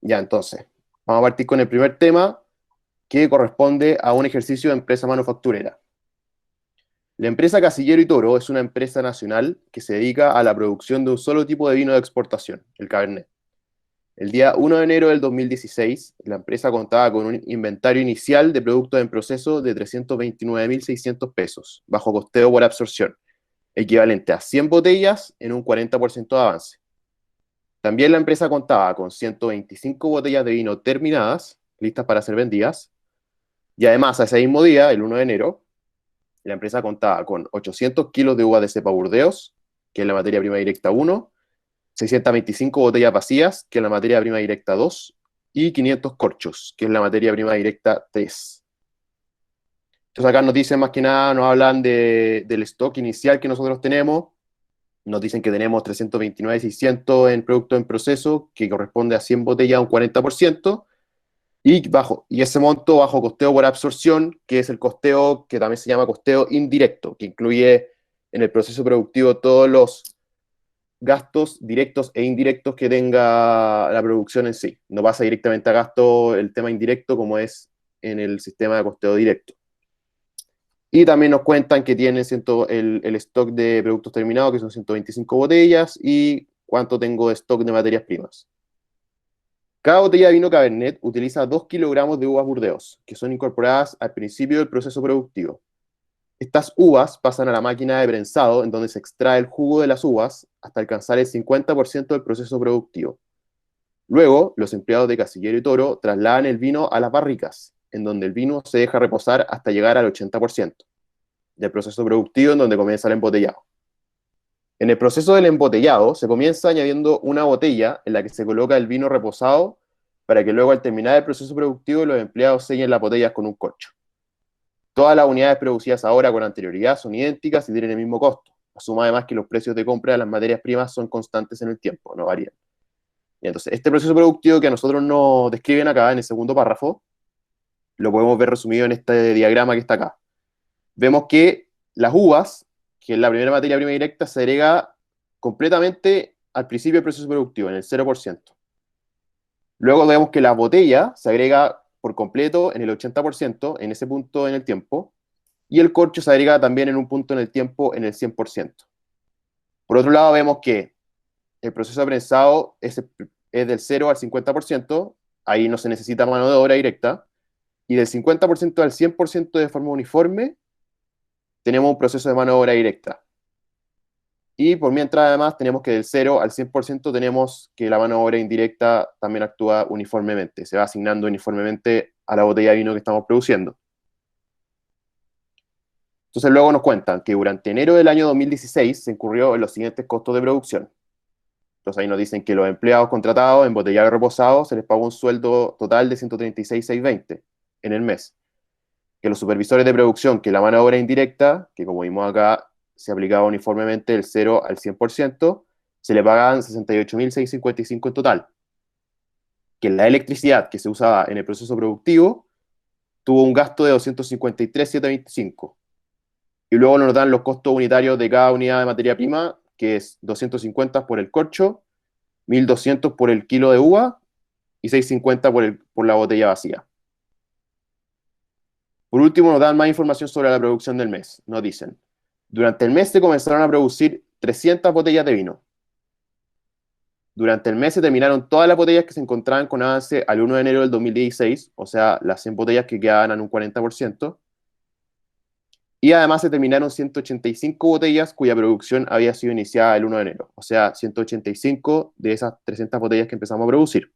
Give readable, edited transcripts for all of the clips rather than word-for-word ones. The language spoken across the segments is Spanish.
Ya, entonces, vamos a partir con el primer tema que corresponde a un ejercicio de empresa manufacturera. La empresa Casillero y Toro es una empresa nacional que se dedica a la producción de un solo tipo de vino de exportación, el Cabernet. El día 1 de enero del 2016, la empresa contaba con un inventario inicial de productos en proceso de 329.600 pesos, bajo costeo por absorción, equivalente a 100 botellas en un 40% de avance. También la empresa contaba con 125 botellas de vino terminadas, listas para ser vendidas, y además a ese mismo día, el 1 de enero, la empresa contaba con 800 kilos de uva de cepa Burdeos, que es la materia prima directa 1, 625 botellas vacías, que es la materia prima directa 2, y 500 corchos, que es la materia prima directa 3. Entonces acá nos dicen más que nada, nos hablan del stock inicial que nosotros tenemos, nos dicen que tenemos 329.600 en producto en proceso, que corresponde a 100 botellas, un 40%, y ese monto bajo costeo por absorción, que es el costeo que también se llama costeo indirecto, que incluye en el proceso productivo todos los gastos directos e indirectos que tenga la producción en sí. No pasa directamente a gasto el tema indirecto como es en el sistema de costeo directo. Y también nos cuentan que tienen el stock de productos terminados, que son 125 botellas, y cuánto tengo de stock de materias primas. Cada botella de vino Cabernet utiliza 2 kilogramos de uvas Burdeos, que son incorporadas al principio del proceso productivo. Estas uvas pasan a la máquina de prensado, en donde se extrae el jugo de las uvas hasta alcanzar el 50% del proceso productivo. Luego, los empleados de Casillero y Toro trasladan el vino a las barricas, en donde el vino se deja reposar hasta llegar al 80% del proceso productivo, en donde comienza el embotellado. En el proceso del embotellado se comienza añadiendo una botella en la que se coloca el vino reposado para que luego al terminar el proceso productivo los empleados sellen las botellas con un corcho. Todas las unidades producidas ahora con anterioridad son idénticas y tienen el mismo costo. Asuma además que los precios de compra de las materias primas son constantes en el tiempo, no varían. Y entonces, este proceso productivo que a nosotros nos describen acá en el segundo párrafo, lo podemos ver resumido en este diagrama que está acá. Vemos que las uvas, que es la primera materia prima directa, se agrega completamente al principio del proceso productivo, en el 0%. Luego vemos que la botella se agrega por completo en el 80%, en ese punto en el tiempo, y el corcho se agrega también en un punto en el tiempo, en el 100%. Por otro lado, vemos que el proceso de prensado es del 0 al 50%, ahí no se necesita mano de obra directa, y del 50% al 100% de forma uniforme, tenemos un proceso de mano de obra directa. Y por mientras, además, tenemos que del 0 al 100% tenemos que la mano de obra indirecta también actúa uniformemente, se va asignando uniformemente a la botella de vino que estamos produciendo. Entonces luego nos cuentan que durante enero del año 2016 se incurrió en los siguientes costos de producción. Entonces ahí nos dicen que los empleados contratados, embotellados y reposados, se les pagó un sueldo total de 136.620 en el mes. Que los supervisores de producción, que la mano de obra indirecta, que como vimos acá, se aplicaba uniformemente del 0 al 100%, se le pagaban 68.655 en total. Que la electricidad que se usaba en el proceso productivo tuvo un gasto de 253.725. Y luego nos dan los costos unitarios de cada unidad de materia prima, que es 250 por el corcho, 1.200 por el kilo de uva y 650 por la botella vacía. Por último, nos dan más información sobre la producción del mes. Nos dicen, durante el mes se comenzaron a producir 300 botellas de vino. Durante el mes se terminaron todas las botellas que se encontraban con avance al 1 de enero del 2016, o sea, las 100 botellas que quedaban en un 40%. Y además se terminaron 185 botellas cuya producción había sido iniciada el 1 de enero, o sea, 185 de esas 300 botellas que empezamos a producir.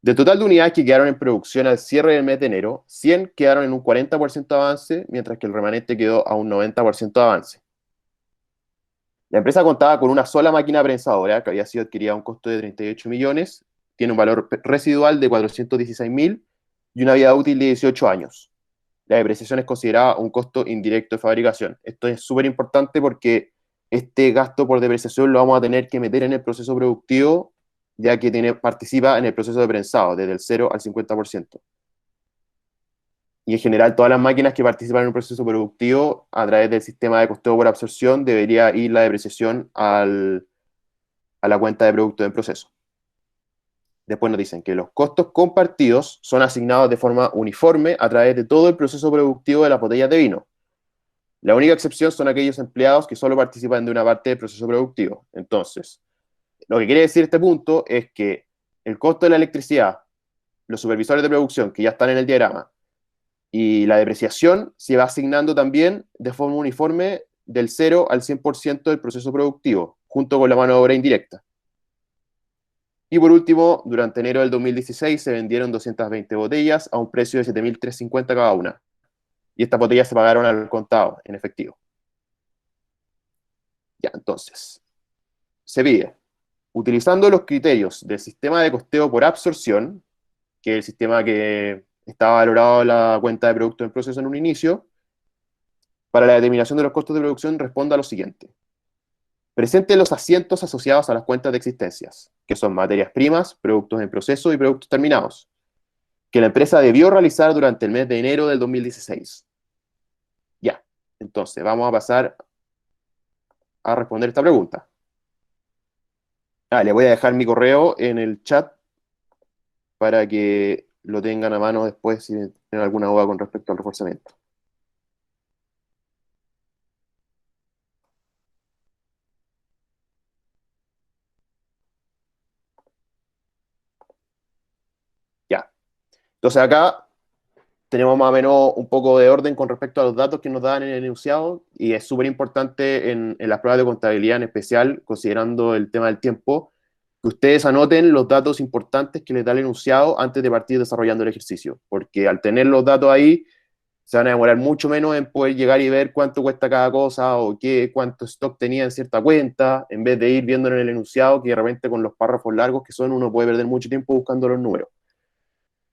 Del total de unidades que quedaron en producción al cierre del mes de enero, 100 quedaron en un 40% de avance, mientras que el remanente quedó a un 90% de avance. La empresa contaba con una sola máquina prensadora que había sido adquirida a un costo de 38 millones, tiene un valor residual de 416.000 y una vida útil de 18 años. La depreciación es considerada un costo indirecto de fabricación. Esto es súper importante porque este gasto por depreciación lo vamos a tener que meter en el proceso productivo, ya que participa en el proceso de prensado, desde el 0 al 50%. Y en general, todas las máquinas que participan en un proceso productivo, a través del sistema de costeo por absorción, debería ir la depreciación a la cuenta de producto en proceso. Después nos dicen que los costos compartidos son asignados de forma uniforme a través de todo el proceso productivo de las botellas de vino. La única excepción son aquellos empleados que solo participan de una parte del proceso productivo. Entonces, lo que quiere decir este punto es que el costo de la electricidad, los supervisores de producción que ya están en el diagrama, y la depreciación se va asignando también de forma uniforme del 0 al 100% del proceso productivo, junto con la mano de obra indirecta. Y por último, durante enero del 2016 se vendieron 220 botellas a un precio de 7.350 cada una. Y estas botellas se pagaron al contado, en efectivo. Ya, entonces, se pide, utilizando los criterios del sistema de costeo por absorción, que es el sistema que estaba valorado la cuenta de producto en proceso en un inicio, para la determinación de los costos de producción responda a lo siguiente. Presente los asientos asociados a las cuentas de existencias, que son materias primas, productos en proceso y productos terminados, que la empresa debió realizar durante el mes de enero del 2016. Ya, entonces vamos a pasar a responder esta pregunta. Le voy a dejar mi correo en el chat para que lo tengan a mano después si tienen alguna duda con respecto al reforzamiento. Ya, entonces acá tenemos más o menos un poco de orden con respecto a los datos que nos dan en el enunciado y es súper importante en las pruebas de contabilidad en especial, considerando el tema del tiempo, que ustedes anoten los datos importantes que les da el enunciado antes de partir desarrollando el ejercicio, porque al tener los datos ahí se van a demorar mucho menos en poder llegar y ver cuánto cuesta cada cosa o cuánto stock tenía en cierta cuenta, en vez de ir viendo en el enunciado que de repente con los párrafos largos que son uno puede perder mucho tiempo buscando los números.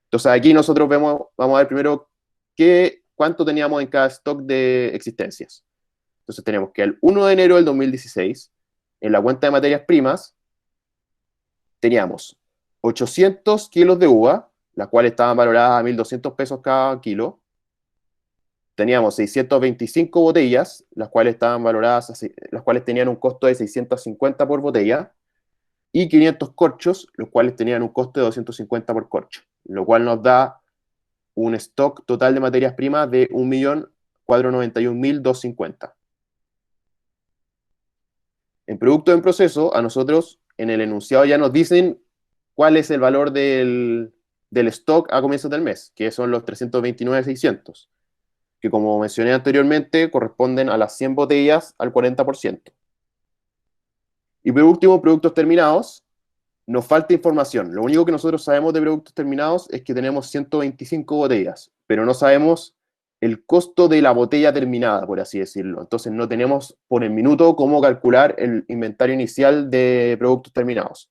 Entonces aquí nosotros vamos a ver primero cuánto teníamos en cada stock de existencias. Entonces tenemos que el 1 de enero del 2016, en la cuenta de materias primas, teníamos 800 kilos de uva, las cuales estaban valoradas a 1.200 pesos cada kilo. Teníamos 625 botellas, las cuales estaban valoradas, las cuales tenían un costo de 650 por botella, y 500 corchos, los cuales tenían un costo de 250 por corcho, lo cual nos da un stock total de materias primas de 1.491.250. En producto en proceso, a nosotros en el enunciado ya nos dicen cuál es el valor del stock a comienzos del mes, que son los 329.600, que como mencioné anteriormente, corresponden a las 100 botellas al 40%. Y por último, productos terminados, nos falta información. Lo único que nosotros sabemos de productos terminados es que tenemos 125 botellas, pero no sabemos el costo de la botella terminada, por así decirlo. Entonces no tenemos por el minuto cómo calcular el inventario inicial de productos terminados.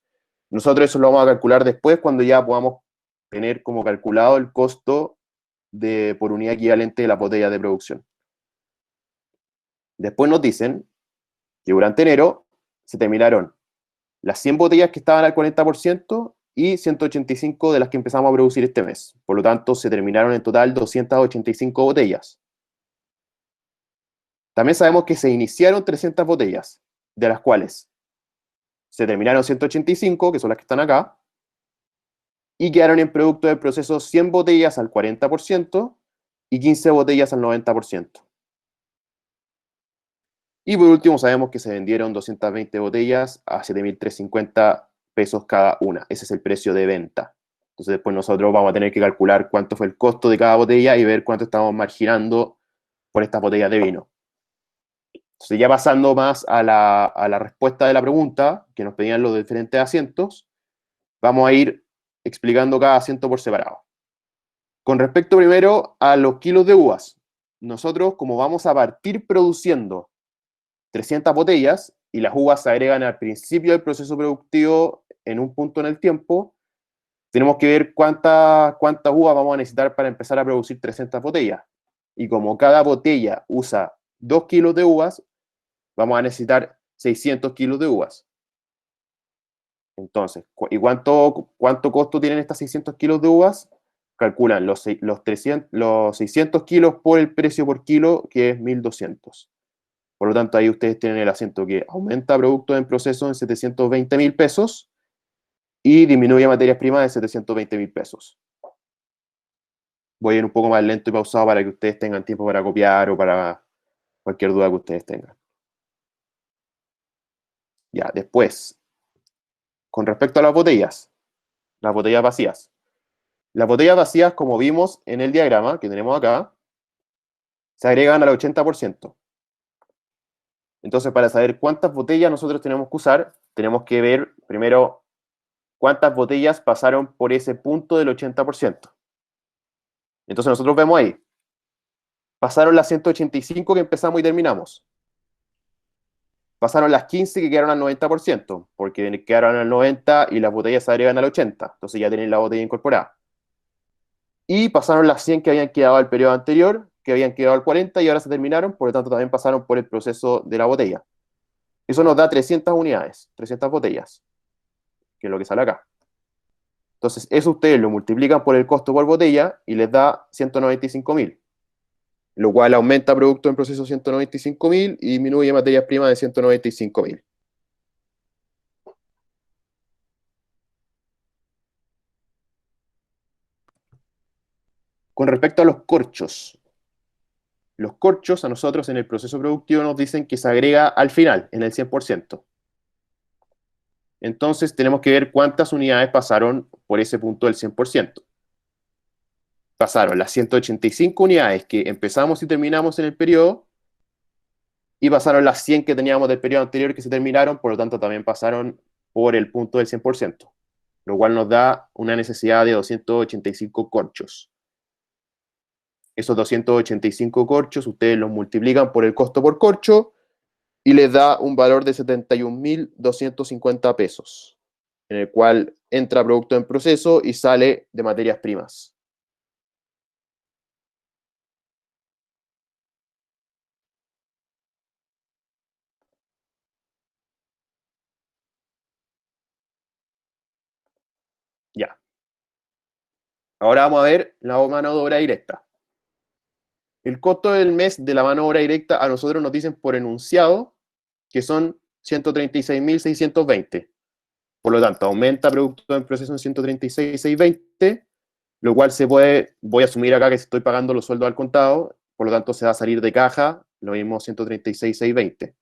Nosotros eso lo vamos a calcular después cuando ya podamos tener como calculado el costo por unidad equivalente de la botella de producción. Después nos dicen que durante enero se terminaron las 100 botellas que estaban al 40% y 185 de las que empezamos a producir este mes. Por lo tanto, se terminaron en total 285 botellas. También sabemos que se iniciaron 300 botellas, de las cuales se terminaron 185, que son las que están acá, y quedaron en producto del proceso 100 botellas al 40% y 15 botellas al 90%. Y por último sabemos que se vendieron 220 botellas a 7.350 pesos cada una. Ese es el precio de venta. Entonces después nosotros vamos a tener que calcular cuánto fue el costo de cada botella y ver cuánto estamos marginando por estas botellas de vino. Entonces ya pasando más a la respuesta de la pregunta que nos pedían los diferentes asientos, vamos a ir explicando cada asiento por separado. Con respecto primero a los kilos de uvas, nosotros como vamos a partir produciendo 300 botellas y las uvas se agregan al principio del proceso productivo en un punto en el tiempo, tenemos que ver cuántas uvas vamos a necesitar para empezar a producir 300 botellas. Y como cada botella usa 2 kilos de uvas, vamos a necesitar 600 kilos de uvas. Entonces, ¿y cuánto costo tienen estas 600 kilos de uvas? Calculan los 600 kilos por el precio por kilo, que es 1.200. Por lo tanto, ahí ustedes tienen el asiento que aumenta productos en proceso en 720.000 pesos y disminuye materias primas en 720.000 pesos. Voy a ir un poco más lento y pausado para que ustedes tengan tiempo para copiar o para cualquier duda que ustedes tengan. Ya, después, con respecto a las botellas vacías. Las botellas vacías, como vimos en el diagrama que tenemos acá, se agregan al 80%. Entonces, para saber cuántas botellas nosotros tenemos que usar, tenemos que ver primero cuántas botellas pasaron por ese punto del 80%. Entonces nosotros vemos ahí, pasaron las 185 que empezamos y terminamos. Pasaron las 15 que quedaron al 90%, porque quedaron al 90 y las botellas se agregan al 80, entonces ya tienen la botella incorporada. Y pasaron las 100 que habían quedado al periodo anterior, que habían quedado al 40 y ahora se terminaron, por lo tanto también pasaron por el proceso de la botella. Eso nos da 300 unidades, 300 botellas, que es lo que sale acá. Entonces, eso ustedes lo multiplican por el costo por botella y les da 195.000, lo cual aumenta producto en proceso 195.000 y disminuye materias primas de 195.000. Con respecto a los corchos a nosotros en el proceso productivo nos dicen que se agrega al final, en el 100%. Entonces tenemos que ver cuántas unidades pasaron por ese punto del 100%. Pasaron las 185 unidades que empezamos y terminamos en el periodo, y pasaron las 100 que teníamos del periodo anterior que se terminaron, por lo tanto también pasaron por el punto del 100%, lo cual nos da una necesidad de 285 corchos. Esos 285 corchos ustedes los multiplican por el costo por corcho y les da un valor de 71.250 pesos, en el cual entra producto en proceso y sale de materias primas. Ya. Ahora vamos a ver la mano de obra directa. El costo del mes de la mano de obra directa a nosotros nos dicen por enunciado que son 136.620. Por lo tanto, aumenta producto en proceso en 136.620, lo cual voy a asumir acá que estoy pagando los sueldos al contado, por lo tanto se va a salir de caja lo mismo 136.620.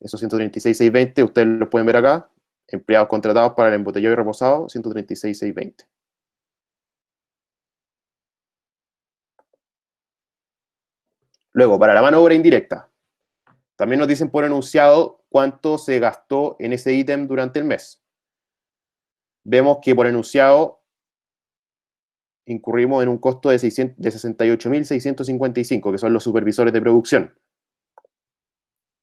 Esos 136.620 ustedes los pueden ver acá, empleados contratados para el embotellado y reposado, 136.620. Luego, para la mano de obra indirecta, también nos dicen por enunciado cuánto se gastó en ese ítem durante el mes. Vemos que por enunciado incurrimos en un costo de 68.655, que son los supervisores de producción.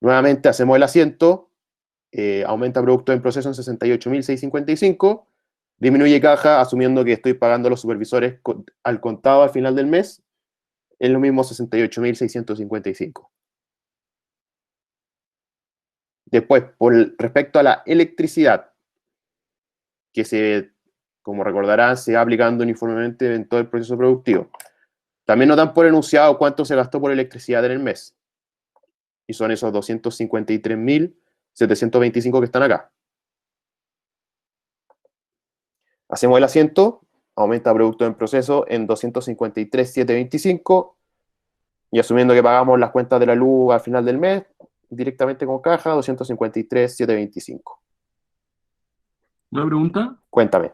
Nuevamente hacemos el asiento, aumenta producto en proceso en 68.655, disminuye caja asumiendo que estoy pagando a los supervisores al contado al final del mes, es lo mismo 68.655. Después, respecto a la electricidad, que como recordarán, se va aplicando uniformemente en todo el proceso productivo. También nos dan por enunciado cuánto se gastó por electricidad en el mes. Y son esos 253.725 que están acá. Hacemos el asiento, aumenta producto en proceso en 253.725 y asumiendo que pagamos las cuentas de la luz al final del mes, directamente con caja, 253.725. Una pregunta, Cuéntame.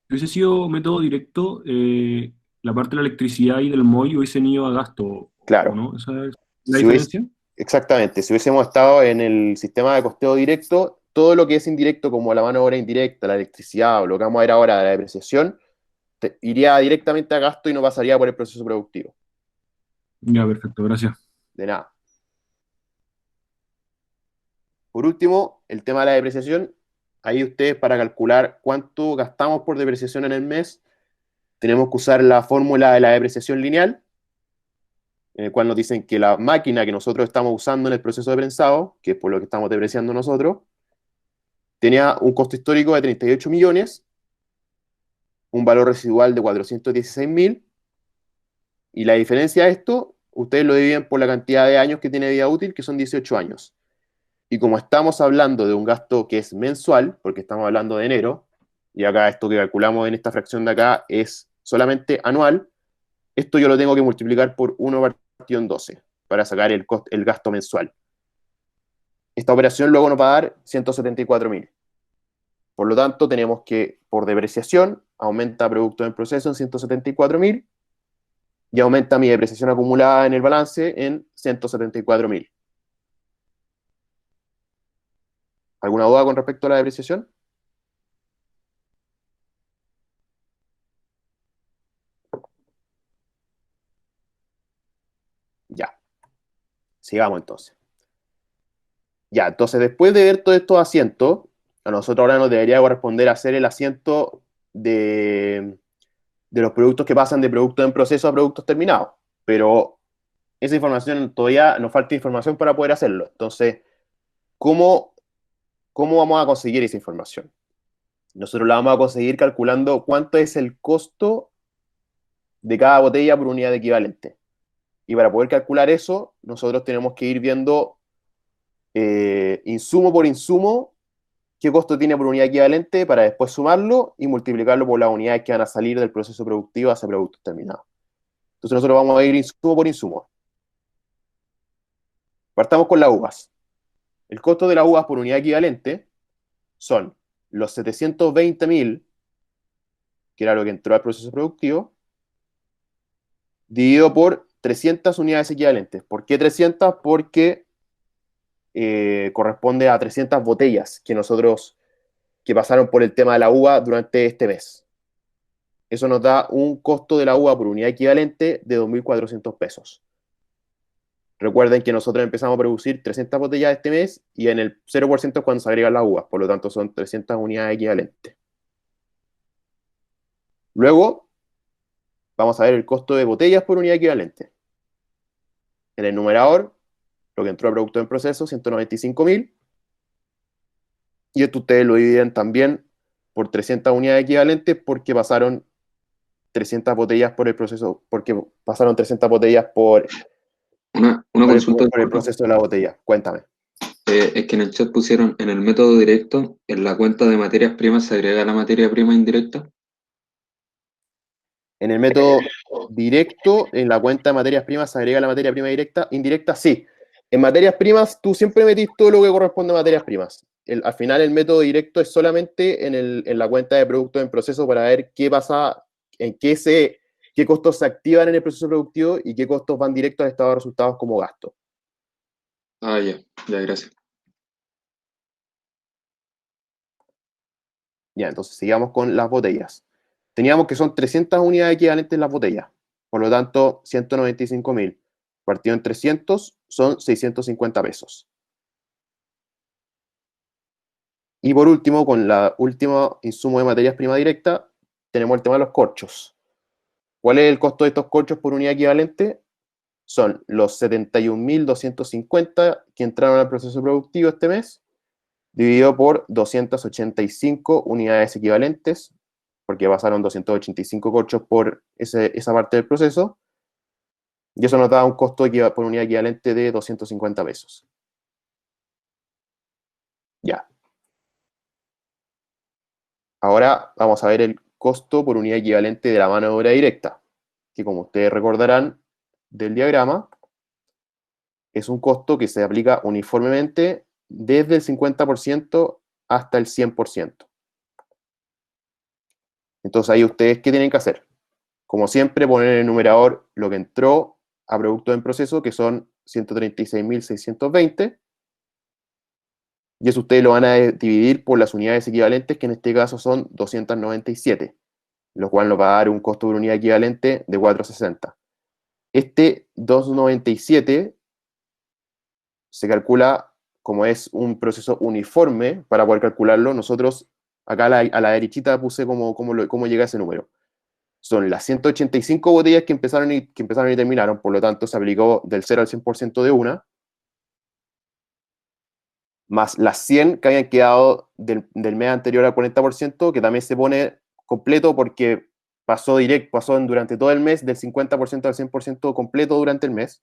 si hubiese sido método directo, la parte de la electricidad y del MOI hubiesen ido a gasto, ¿o Claro, no? ¿Esa es la si hubiese, diferencia? exactamente, si hubiésemos estado en el sistema de costeo directo, todo lo que es indirecto, como la mano de obra indirecta, la electricidad o lo que vamos a ver ahora de la depreciación, iría directamente a gasto y no pasaría por el proceso productivo. Ya, perfecto, gracias. De nada. Por último, el tema de la depreciación. Ahí ustedes, para calcular cuánto gastamos por depreciación en el mes, tenemos que usar la fórmula de la depreciación lineal, en el cual nos dicen que la máquina que nosotros estamos usando en el proceso de prensado, que es por lo que estamos depreciando nosotros, tenía un costo histórico de 38 millones, un valor residual de 416.000, y la diferencia de esto, ustedes lo dividen por la cantidad de años que tiene vida útil, que son 18 años. Y como estamos hablando de un gasto que es mensual, porque estamos hablando de enero, y acá esto que calculamos en esta fracción de acá es solamente anual, esto yo lo tengo que multiplicar por 1 partido en 12 para sacar el gasto mensual. Esta operación luego nos va a dar 174.000. Por lo tanto, tenemos que, por depreciación, aumenta producto en proceso en 174.000 y aumenta mi depreciación acumulada en el balance en 174.000. ¿Alguna duda con respecto a la depreciación? Ya, sigamos entonces. Ya, entonces después de ver todos estos asientos, a nosotros ahora nos debería corresponder hacer el asiento de los productos que pasan de productos en proceso a productos terminados. Pero esa información todavía nos falta información para poder hacerlo. Entonces, ¿cómo, cómo vamos a conseguir esa información? Nosotros la vamos a conseguir calculando cuánto es el costo de cada botella por unidad equivalente. Y para poder calcular eso, nosotros tenemos que ir viendo insumo por insumo qué costo tiene por unidad equivalente para después sumarlo y multiplicarlo por las unidades que van a salir del proceso productivo hacia productos terminados. Entonces nosotros vamos a ir insumo por insumo. Partamos con las uvas. El costo de las uvas por unidad equivalente son los 720.000, que era lo que entró al proceso productivo, dividido por 300 unidades equivalentes. ¿Por qué 300? Porque corresponde a 300 botellas que pasaron por el tema de la uva durante este mes. Eso nos da un costo de la uva por unidad equivalente de 2.400 pesos. Recuerden que nosotros empezamos a producir 300 botellas este mes y en el 0% es cuando se agregan las uvas, por lo tanto son 300 unidades equivalentes. Luego, vamos a ver el costo de botellas por unidad equivalente. En el numerador, lo que entró a producto en proceso, 195.000. Y esto ustedes lo dividen también por 300 unidades equivalentes porque pasaron 300 botellas por el proceso, porque pasaron 300 botellas Una consulta, por el disculpa. proceso de la botella. Cuéntame. Es que en el chat pusieron en el método directo, en la cuenta de materias primas se agrega la materia prima indirecta. En el método directo, en la cuenta de materias primas, se agrega la materia prima directa, indirecta, sí. En materias primas, tú siempre metís todo lo que corresponde a materias primas. Al final, el método directo es solamente en la cuenta de productos en proceso para ver qué pasa, qué costos se activan en el proceso productivo y qué costos van directos al estado de resultados como gasto. Ah, ya, gracias. Ya, entonces sigamos con las botellas. Teníamos que son 300 unidades equivalentes en las botellas. Por lo tanto, 195.000 partido en 300 son 650 pesos. Y por último, con la última insumo de materias primas directa, tenemos el tema de los corchos. ¿Cuál es el costo de estos corchos por unidad equivalente? Son los 71.250 que entraron al proceso productivo este mes, dividido por 285 unidades equivalentes, porque pasaron 285 corchos por esa parte del proceso, y eso nos da un costo por unidad equivalente de 250 pesos. Ya. Ahora vamos a ver el costo por unidad equivalente de la mano de obra directa, que como ustedes recordarán del diagrama, es un costo que se aplica uniformemente desde el 50% hasta el 100%. Entonces ahí ustedes, ¿qué tienen que hacer? Como siempre, poner en el numerador lo que entró a producto en proceso, que son 136.620, y eso ustedes lo van a dividir por las unidades equivalentes, que en este caso son 297, lo cual nos va a dar un costo por unidad equivalente de 460. Este 297 se calcula como es un proceso uniforme. Para poder calcularlo, nosotros acá a la derechita puse cómo llega ese número. Son las 185 botellas que empezaron y terminaron, por lo tanto se aplicó del 0 al 100% de una, más las 100 que habían quedado del mes anterior al 40%, que también se pone completo porque pasó durante todo el mes del 50% al 100% completo durante el mes,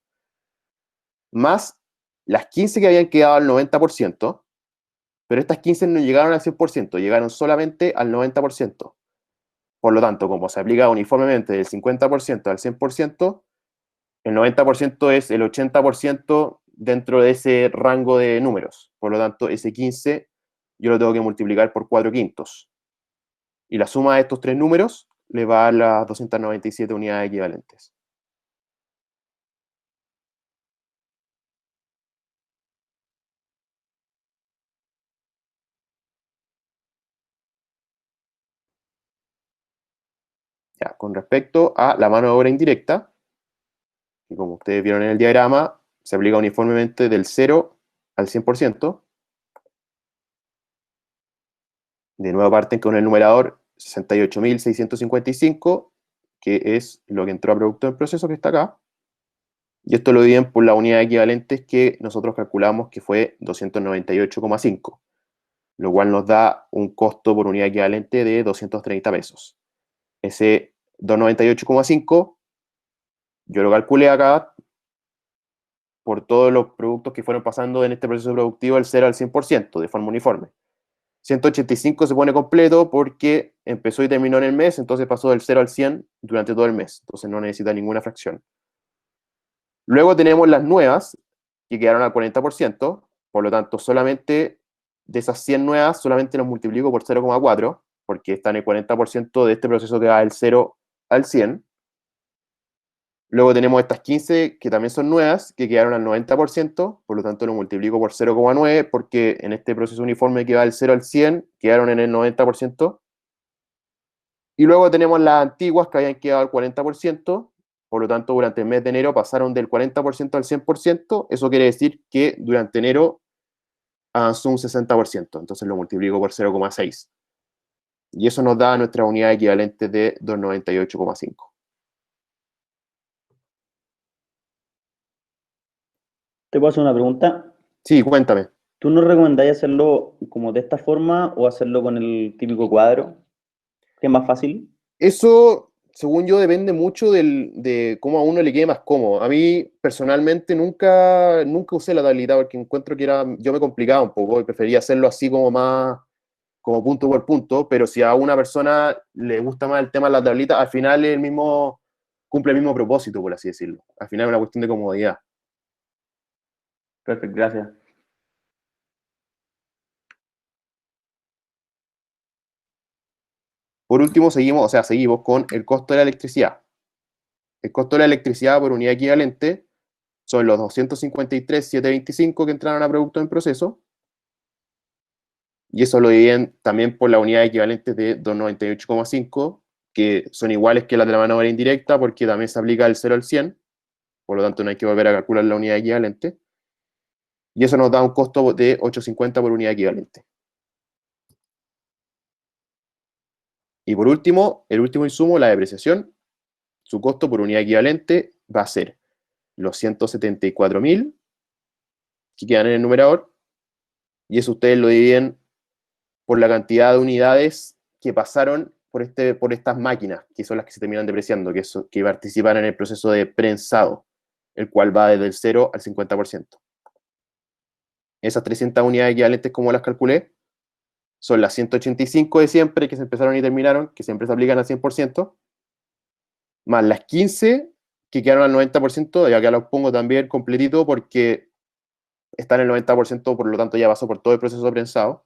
más las 15 que habían quedado al 90%, pero estas 15 no llegaron al 100%, llegaron solamente al 90%. Por lo tanto, como se aplica uniformemente del 50% al 100%, el 90% es el 80% dentro de ese rango de números. Por lo tanto, ese 15 yo lo tengo que multiplicar por 4 quintos. Y la suma de estos tres números le va a dar las 297 unidades equivalentes. Ya, con respecto a la mano de obra indirecta, que como ustedes vieron en el diagrama, se aplica uniformemente del 0 al 100%. De nuevo parten con el numerador 68.655, que es lo que entró a producto en proceso, que está acá. Y esto lo dividen por la unidad equivalentes que nosotros calculamos que fue 298,5, lo cual nos da un costo por unidad equivalente de 230 pesos. Ese 298,5 yo lo calculé acá por todos los productos que fueron pasando en este proceso productivo del 0 al 100%, de forma uniforme. 185 se pone completo porque empezó y terminó en el mes, entonces pasó del 0 al 100 durante todo el mes, entonces no necesita ninguna fracción. Luego tenemos las nuevas, que quedaron al 40%, por lo tanto, solamente de esas 100 nuevas, solamente los multiplico por 0,4, porque están en el 40% de este proceso que va del 0 al 100. Luego tenemos estas 15 que también son nuevas, que quedaron al 90%, por lo tanto lo multiplico por 0,9, porque en este proceso uniforme que va del 0 al 100, quedaron en el 90%. Y luego tenemos las antiguas que habían quedado al 40%, por lo tanto durante el mes de enero pasaron del 40% al 100%, eso quiere decir que durante enero avanzó un 60%, entonces lo multiplico por 0,6. Y eso nos da nuestra unidad equivalente de 298,5. ¿Te puedo hacer una pregunta? Sí, cuéntame. ¿Tú nos recomendáis hacerlo como de esta forma o hacerlo con el típico cuadro? ¿Qué es más fácil? Eso, según yo, depende mucho de cómo a uno le quede más cómodo. A mí, personalmente, nunca usé la tablita porque encuentro que yo me complicaba un poco y prefería hacerlo así como más, como punto por punto, pero si a una persona le gusta más el tema de la tablita, al final cumple el mismo propósito, por así decirlo. Al final es una cuestión de comodidad. Perfecto, gracias. Por último, seguimos con el costo de la electricidad. El costo de la electricidad por unidad equivalente son los 253,725 que entraron a producto en proceso, y eso lo dividen también por la unidad equivalente de 298,5, que son iguales que las de la mano de obra indirecta, porque también se aplica del 0 al 100, por lo tanto no hay que volver a calcular la unidad equivalente, y eso nos da un costo de 850 por unidad equivalente. Y por último, el último insumo, la depreciación, su costo por unidad equivalente va a ser los 174.000 que quedan en el numerador, y eso ustedes lo dividen por la cantidad de unidades que pasaron por estas máquinas, que son las que se terminan depreciando, que participan en el proceso de prensado, el cual va desde el 0 al 50%. Esas 300 unidades equivalentes, como las calculé, son las 185 de siempre, que se empezaron y terminaron, que siempre se aplican al 100%, más las 15 que quedaron al 90%, y acá los pongo también completito porque están en el 90%, por lo tanto ya pasó por todo el proceso de prensado,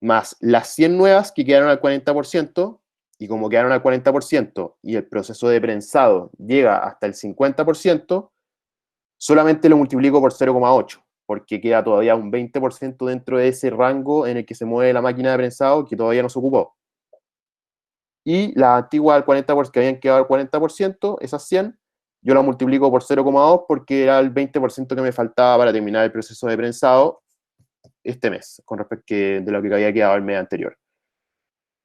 más las 100 nuevas que quedaron al 40%, y como quedaron al 40% y el proceso de prensado llega hasta el 50%, solamente lo multiplico por 0,8, porque queda todavía un 20% dentro de ese rango en el que se mueve la máquina de prensado que todavía no se ocupó. Y las antiguas al 40%, que habían quedado al 40%, esas 100, yo las multiplico por 0,2 porque era el 20% que me faltaba para terminar el proceso de prensado este mes, con respecto de lo que había quedado el mes anterior.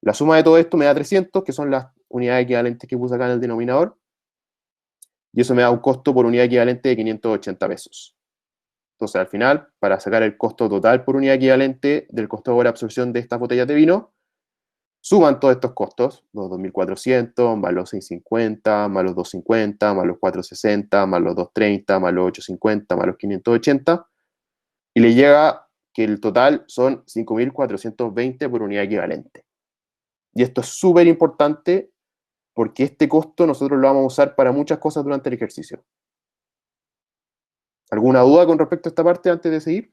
La suma de todo esto me da 300, que son las unidades equivalentes que puse acá en el denominador, y eso me da un costo por unidad equivalente de 580 pesos. Entonces, al final, para sacar el costo total por unidad equivalente del costo de absorción de estas botellas de vino, Suman todos estos costos, los 2.400, más los 650, más los 250, más los 460, más los 230, más los 850, más los 580, y le llega que el total son 5.420 por unidad equivalente. Y esto es súper importante porque este costo nosotros lo vamos a usar para muchas cosas durante el ejercicio. ¿Alguna duda con respecto a esta parte antes de seguir?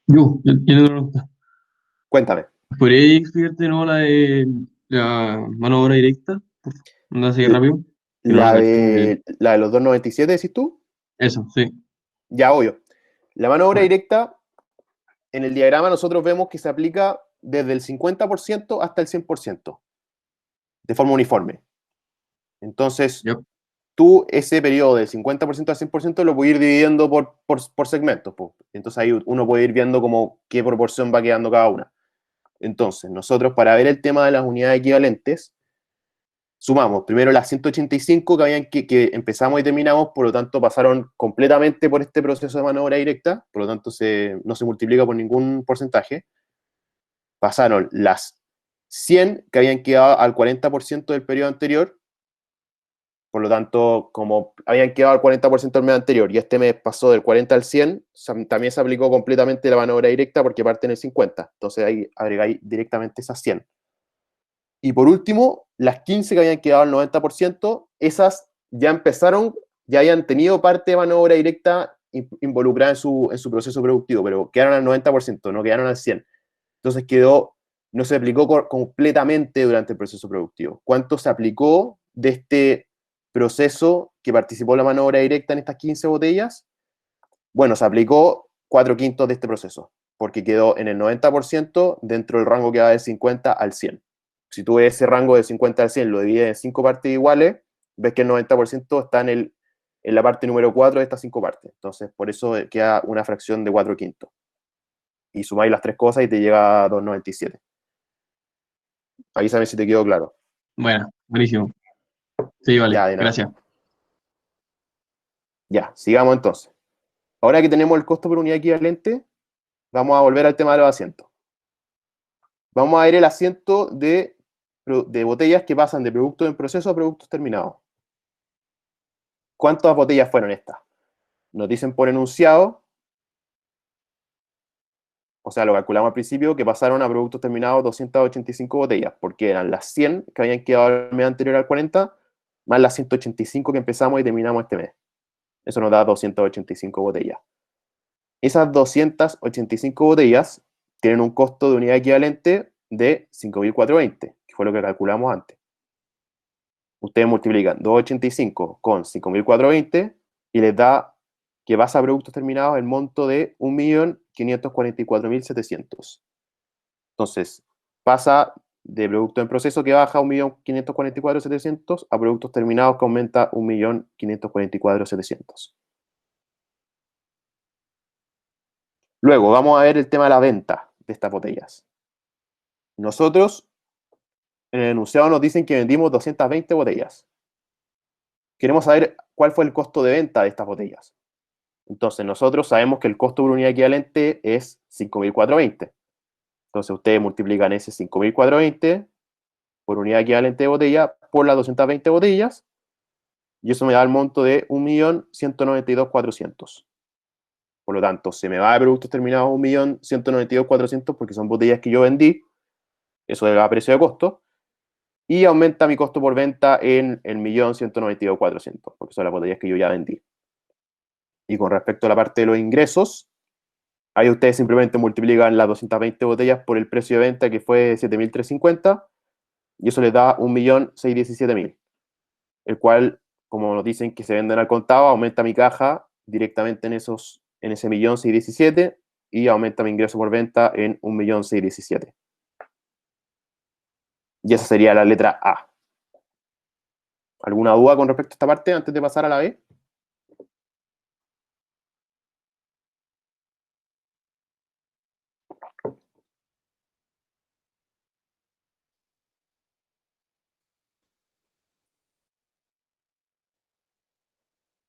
Yo tengo una pregunta. Cuéntame. ¿Podrías explicarte de nuevo la de la mano de obra directa? ¿No así rápido? Que no La la caché muy bien. de los 2.97, decís tú, Eso, sí. ya obvio. La mano de obra Bueno, directa, en el diagrama nosotros vemos que se aplica desde el 50% hasta el 100%, de forma uniforme. Entonces, ya, tú ese periodo del 50% al 100% lo puedes ir dividiendo por segmentos, po. Entonces ahí uno puede ir viendo como qué proporción va quedando cada una. Entonces, nosotros para ver el tema de las unidades equivalentes, sumamos primero las 185 que empezamos y terminamos, por lo tanto pasaron completamente por este proceso de mano de obra directa, por lo tanto no se multiplica por ningún porcentaje. Pasaron las 100 que habían quedado al 40% del periodo anterior, por lo tanto, como habían quedado al 40% del mes anterior y este mes pasó del 40 al 100, también se aplicó completamente la mano de obra directa porque parte en el 50. Entonces ahí agregáis directamente esas 100. Y por último, las 15 que habían quedado al 90%, esas ya empezaron, ya habían tenido parte de mano de obra directa involucrada en su proceso productivo, pero quedaron al 90%, no quedaron al 100%. Entonces no se aplicó completamente durante el proceso productivo. ¿Cuánto se aplicó de este proceso que participó la mano de obra directa en estas 15 botellas? Bueno, se aplicó 4/5 de este proceso, porque quedó en el 90% dentro del rango que va del 50 al 100. Si tú ves ese rango de 50 al 100, lo divides en 5 partes iguales, ves que el 90% está en la parte número 4 de estas 5 partes. Entonces, por eso queda una fracción de 4/5. Y sumáis las tres cosas y te llega a 2,97. Avísame si te quedó claro. bueno, buenísimo. Sí, vale, Ya, de nada. gracias. Ya, sigamos entonces. Ahora que tenemos el costo por unidad equivalente, vamos a volver al tema de los asientos. Vamos a ver el asiento de botellas que pasan de productos en proceso a productos terminados. ¿Cuántas botellas fueron estas? Nos dicen por enunciado, o sea, lo calculamos al principio, que pasaron a productos terminados 285 botellas, porque eran las 100 que habían quedado el mes anterior al 40, más las 185 que empezamos y terminamos este mes. Eso nos da 285 botellas. Esas 285 botellas tienen un costo de unidad equivalente de 5.420, que fue lo que calculamos antes. Ustedes multiplican 285 con 5.420 y les da que pasa a productos terminados el monto de 1.544.700. Entonces, pasa de producto en proceso que baja 1.544.700 a productos terminados que aumenta 1.544.700. Luego, vamos a ver el tema de la venta de estas botellas. Nosotros, en el enunciado nos dicen que vendimos 220 botellas. Queremos saber cuál fue el costo de venta de estas botellas. Entonces, nosotros sabemos que el costo por unidad equivalente es 5.420. Entonces, ustedes multiplican ese 5.420 por unidad equivalente de botella por las 220 botellas y eso me da el monto de 1.192.400. Por lo tanto, se me va de productos terminados 1.192.400 porque son botellas que yo vendí, eso da precio de costo, y aumenta mi costo por venta en el 1.192.400 porque son las botellas que yo ya vendí. Y con respecto a la parte de los ingresos, ahí ustedes simplemente multiplican las 220 botellas por el precio de venta que fue 7.350 y eso les da 1.617.000, el cual, como nos dicen que se venden al contado, aumenta mi caja directamente en ese 1.617.000 y aumenta mi ingreso por venta en 1.617.000. Y esa sería la letra A. ¿Alguna duda con respecto a esta parte antes de pasar a la B?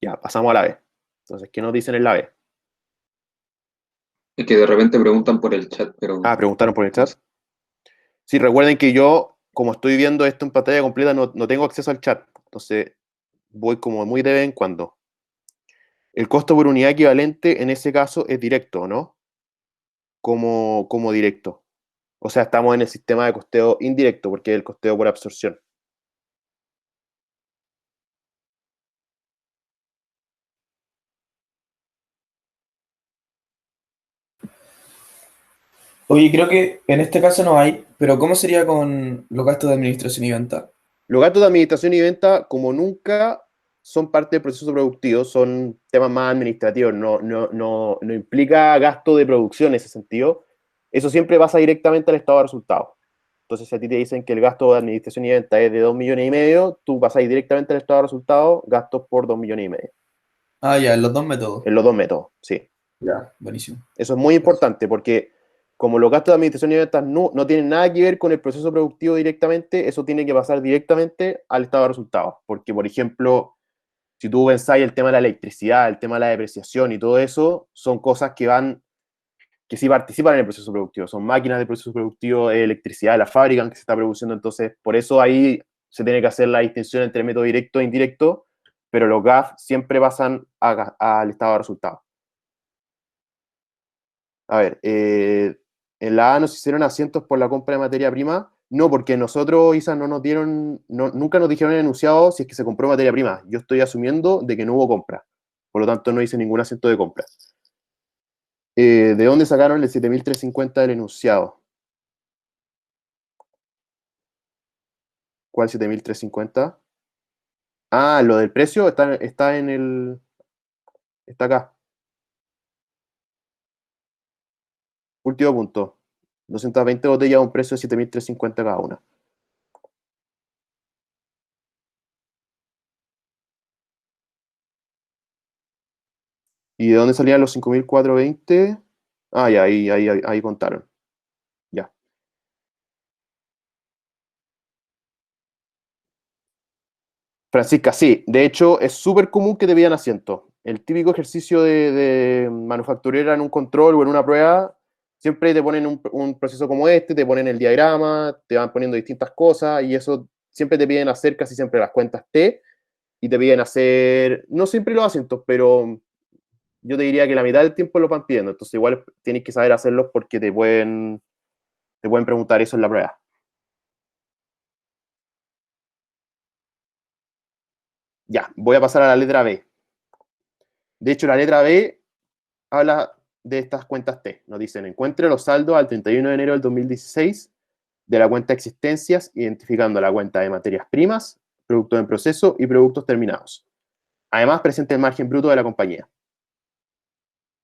Ya. Ya, pasamos a la B. Entonces, ¿qué nos dicen en la B? Es que de repente preguntan por el chat, pero Ah, preguntaron por el chat. Sí, recuerden que yo, como estoy viendo esto en pantalla completa, no tengo acceso al chat. Entonces, voy como muy de vez en cuando. El costo por unidad equivalente en ese caso es directo, ¿no? Como directo. O sea, estamos en el sistema de costeo indirecto, porque es el costeo por absorción. Oye, creo que en este caso no hay, pero ¿cómo sería con los gastos de administración y venta? Los gastos de administración y venta, como nunca, son parte del proceso productivo, son temas más administrativos, no implica gasto de producción en ese sentido. Eso siempre pasa directamente al estado de resultados. Entonces, si a ti te dicen que el gasto de administración y venta es de 2,5 millones, tú pasas directamente al estado de resultados, gastos por 2,5 millones. Ah, ya, en los dos métodos. En los dos métodos, sí. Ya, buenísimo. Eso es muy importante porque como los gastos de administración y ventas no tienen nada que ver con el proceso productivo directamente, eso tiene que pasar directamente al estado de resultados. Porque, por ejemplo, si tú pensáis el tema de la electricidad, el tema de la depreciación y todo eso, son cosas que sí participan en el proceso productivo. Son máquinas del proceso productivo, electricidad de la fábrica en que se está produciendo. Entonces, por eso ahí se tiene que hacer la distinción entre método directo e indirecto, pero los GAF siempre pasan al estado de resultados. A ver, en la A nos hicieron asientos por la compra de materia prima. No, porque nosotros, Isa, no nos dieron, nunca nos dijeron en el enunciado si es que se compró materia prima. Yo estoy asumiendo de que no hubo compra. Por lo tanto, no hice ningún asiento de compra. ¿De dónde sacaron el 7.350 del enunciado? ¿Cuál 7.350? Ah, lo del precio está en el. Está acá. Último punto. 220 botellas a un precio de 7.350 cada una. ¿Y de dónde salían los 5.420? Ah, ya, ahí contaron. Ya. Francisca, sí. De hecho, es súper común que te pidan asiento. El típico ejercicio de manufacturera en un control o en una prueba, siempre te ponen un proceso como este, te ponen el diagrama, te van poniendo distintas cosas y eso siempre te piden hacer casi siempre las cuentas T y te piden hacer, no siempre los asientos, pero yo te diría que la mitad del tiempo lo van pidiendo. Entonces igual tienes que saber hacerlos porque te pueden preguntar eso en la prueba. Ya, voy a pasar a la letra B. De hecho, la letra B habla de estas cuentas T. Nos dicen, encuentre los saldos al 31 de enero del 2016 de la cuenta existencias, identificando la cuenta de materias primas, productos en proceso y productos terminados. Además, presente el margen bruto de la compañía.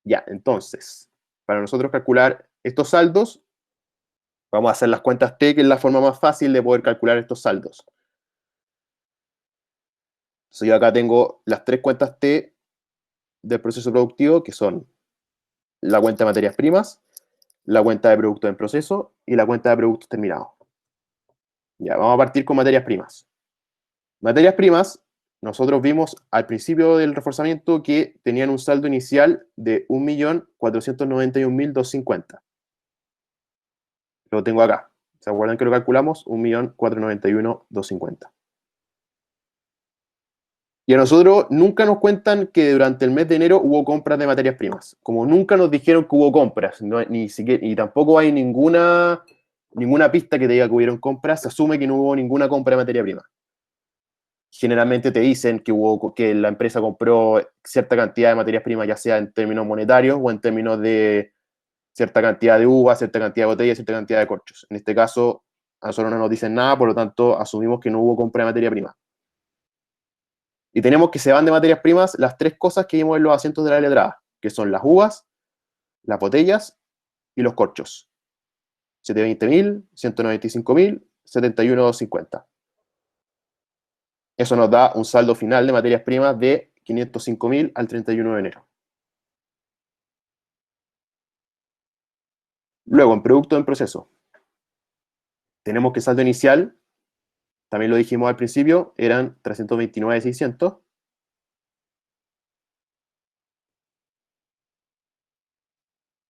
Ya, entonces, para nosotros calcular estos saldos, vamos a hacer las cuentas T, que es la forma más fácil de poder calcular estos saldos. Entonces, yo acá tengo las tres cuentas T del proceso productivo, que son la cuenta de materias primas, la cuenta de productos en proceso y la cuenta de productos terminados. Ya, vamos a partir con materias primas. Materias primas, nosotros vimos al principio del reforzamiento que tenían un saldo inicial de 1.491.250. Lo tengo acá. ¿Se acuerdan que lo calculamos? 1.491.250. Y a nosotros nunca nos cuentan que durante el mes de enero hubo compras de materias primas. Como nunca nos dijeron que hubo compras, ni siquiera, y tampoco hay ninguna pista que te diga que hubieron compras, se asume que no hubo ninguna compra de materia prima. Generalmente te dicen que la empresa compró cierta cantidad de materias primas, ya sea en términos monetarios o en términos de cierta cantidad de uvas, cierta cantidad de botellas, cierta cantidad de corchos. En este caso, a nosotros no nos dicen nada, por lo tanto, asumimos que no hubo compra de materia prima. Y tenemos que se van de materias primas las tres cosas que vimos en los asientos de la letra A, que son las uvas, las botellas y los corchos. 720.000, 195.000, 71.250. Eso nos da un saldo final de materias primas de 505.000 al 31 de enero. Luego, en producto en proceso, tenemos que el saldo inicial, también lo dijimos al principio, eran 329.600.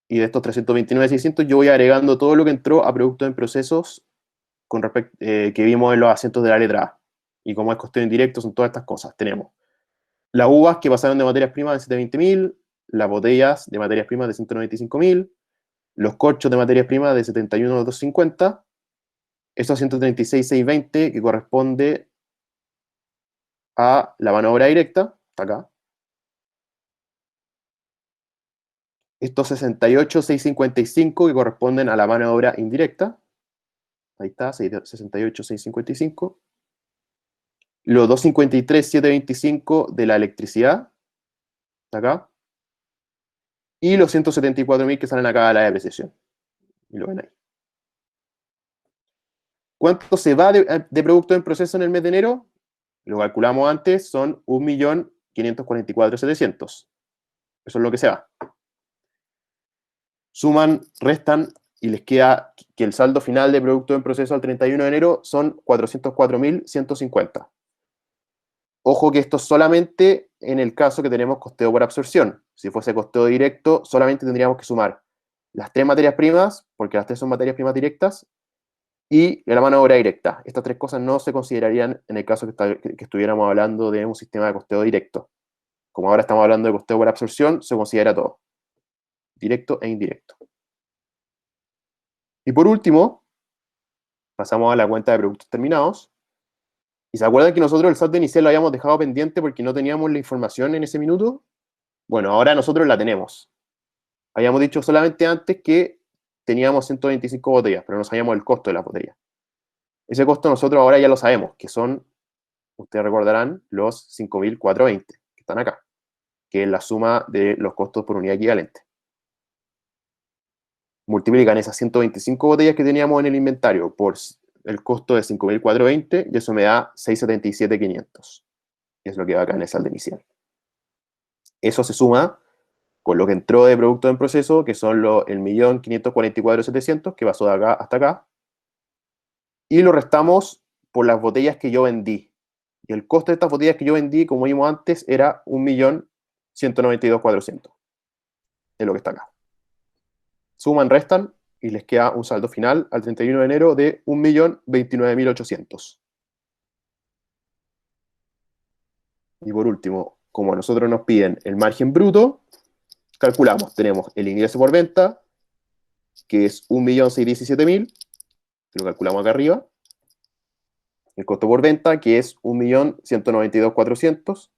Y de estos 329.600 yo voy agregando todo lo que entró a productos en procesos con que vimos en los acentos de la letra A. Y como es costeo indirecto, son todas estas cosas. Tenemos las uvas que pasaron de materias primas de 720.000, las botellas de materias primas de 195.000, los corchos de materias primas de 71.250, esos 136.620 que corresponde a la mano de obra directa, está acá. Estos 68.655 que corresponden a la mano de obra indirecta. Ahí está, 68.655. Los 253.725 de la electricidad. Está acá. Y los 174.000 que salen acá a la depreciación. Y lo ven ahí. ¿Cuánto se va de producto en proceso en el mes de enero? Lo calculamos antes, son 1.544.700. Eso es lo que se va. Suman, restan y les queda que el saldo final de producto en proceso al 31 de enero son 404.150. Ojo que esto es solamente en el caso que tenemos costeo por absorción. Si fuese costeo directo, solamente tendríamos que sumar las 3 materias primas, porque las 3 son materias primas directas, y la mano de obra directa. Estas 3 cosas no se considerarían en el caso que estuviéramos hablando de un sistema de costeo directo. Como ahora estamos hablando de costeo por absorción, se considera todo, directo e indirecto. Y por último, pasamos a la cuenta de productos terminados. ¿Y se acuerdan que nosotros el saldo inicial lo habíamos dejado pendiente porque no teníamos la información en ese minuto? Bueno, ahora nosotros la tenemos. Habíamos dicho solamente antes que teníamos 125 botellas, pero no sabíamos el costo de las botellas. Ese costo nosotros ahora ya lo sabemos, que son, ustedes recordarán, los 5.420, que están acá, que es la suma de los costos por unidad equivalente. Multiplican esas 125 botellas que teníamos en el inventario por el costo de 5.420 y eso me da 677.500. Es lo que va acá en el saldo inicial. Eso se suma con lo que entró de producto en proceso, que son el 1.544.700, que pasó de acá hasta acá, y lo restamos por las botellas que yo vendí. Y el costo de estas botellas que yo vendí, como vimos antes, era 1.192.400. Es lo que está acá. Suman, restan, y les queda un saldo final al 31 de enero de 1.029.800. Y por último, como a nosotros nos piden el margen bruto, calculamos, tenemos el ingreso por venta, que es 1.617.000, que lo calculamos acá arriba, el costo por venta, que es 1.192.400,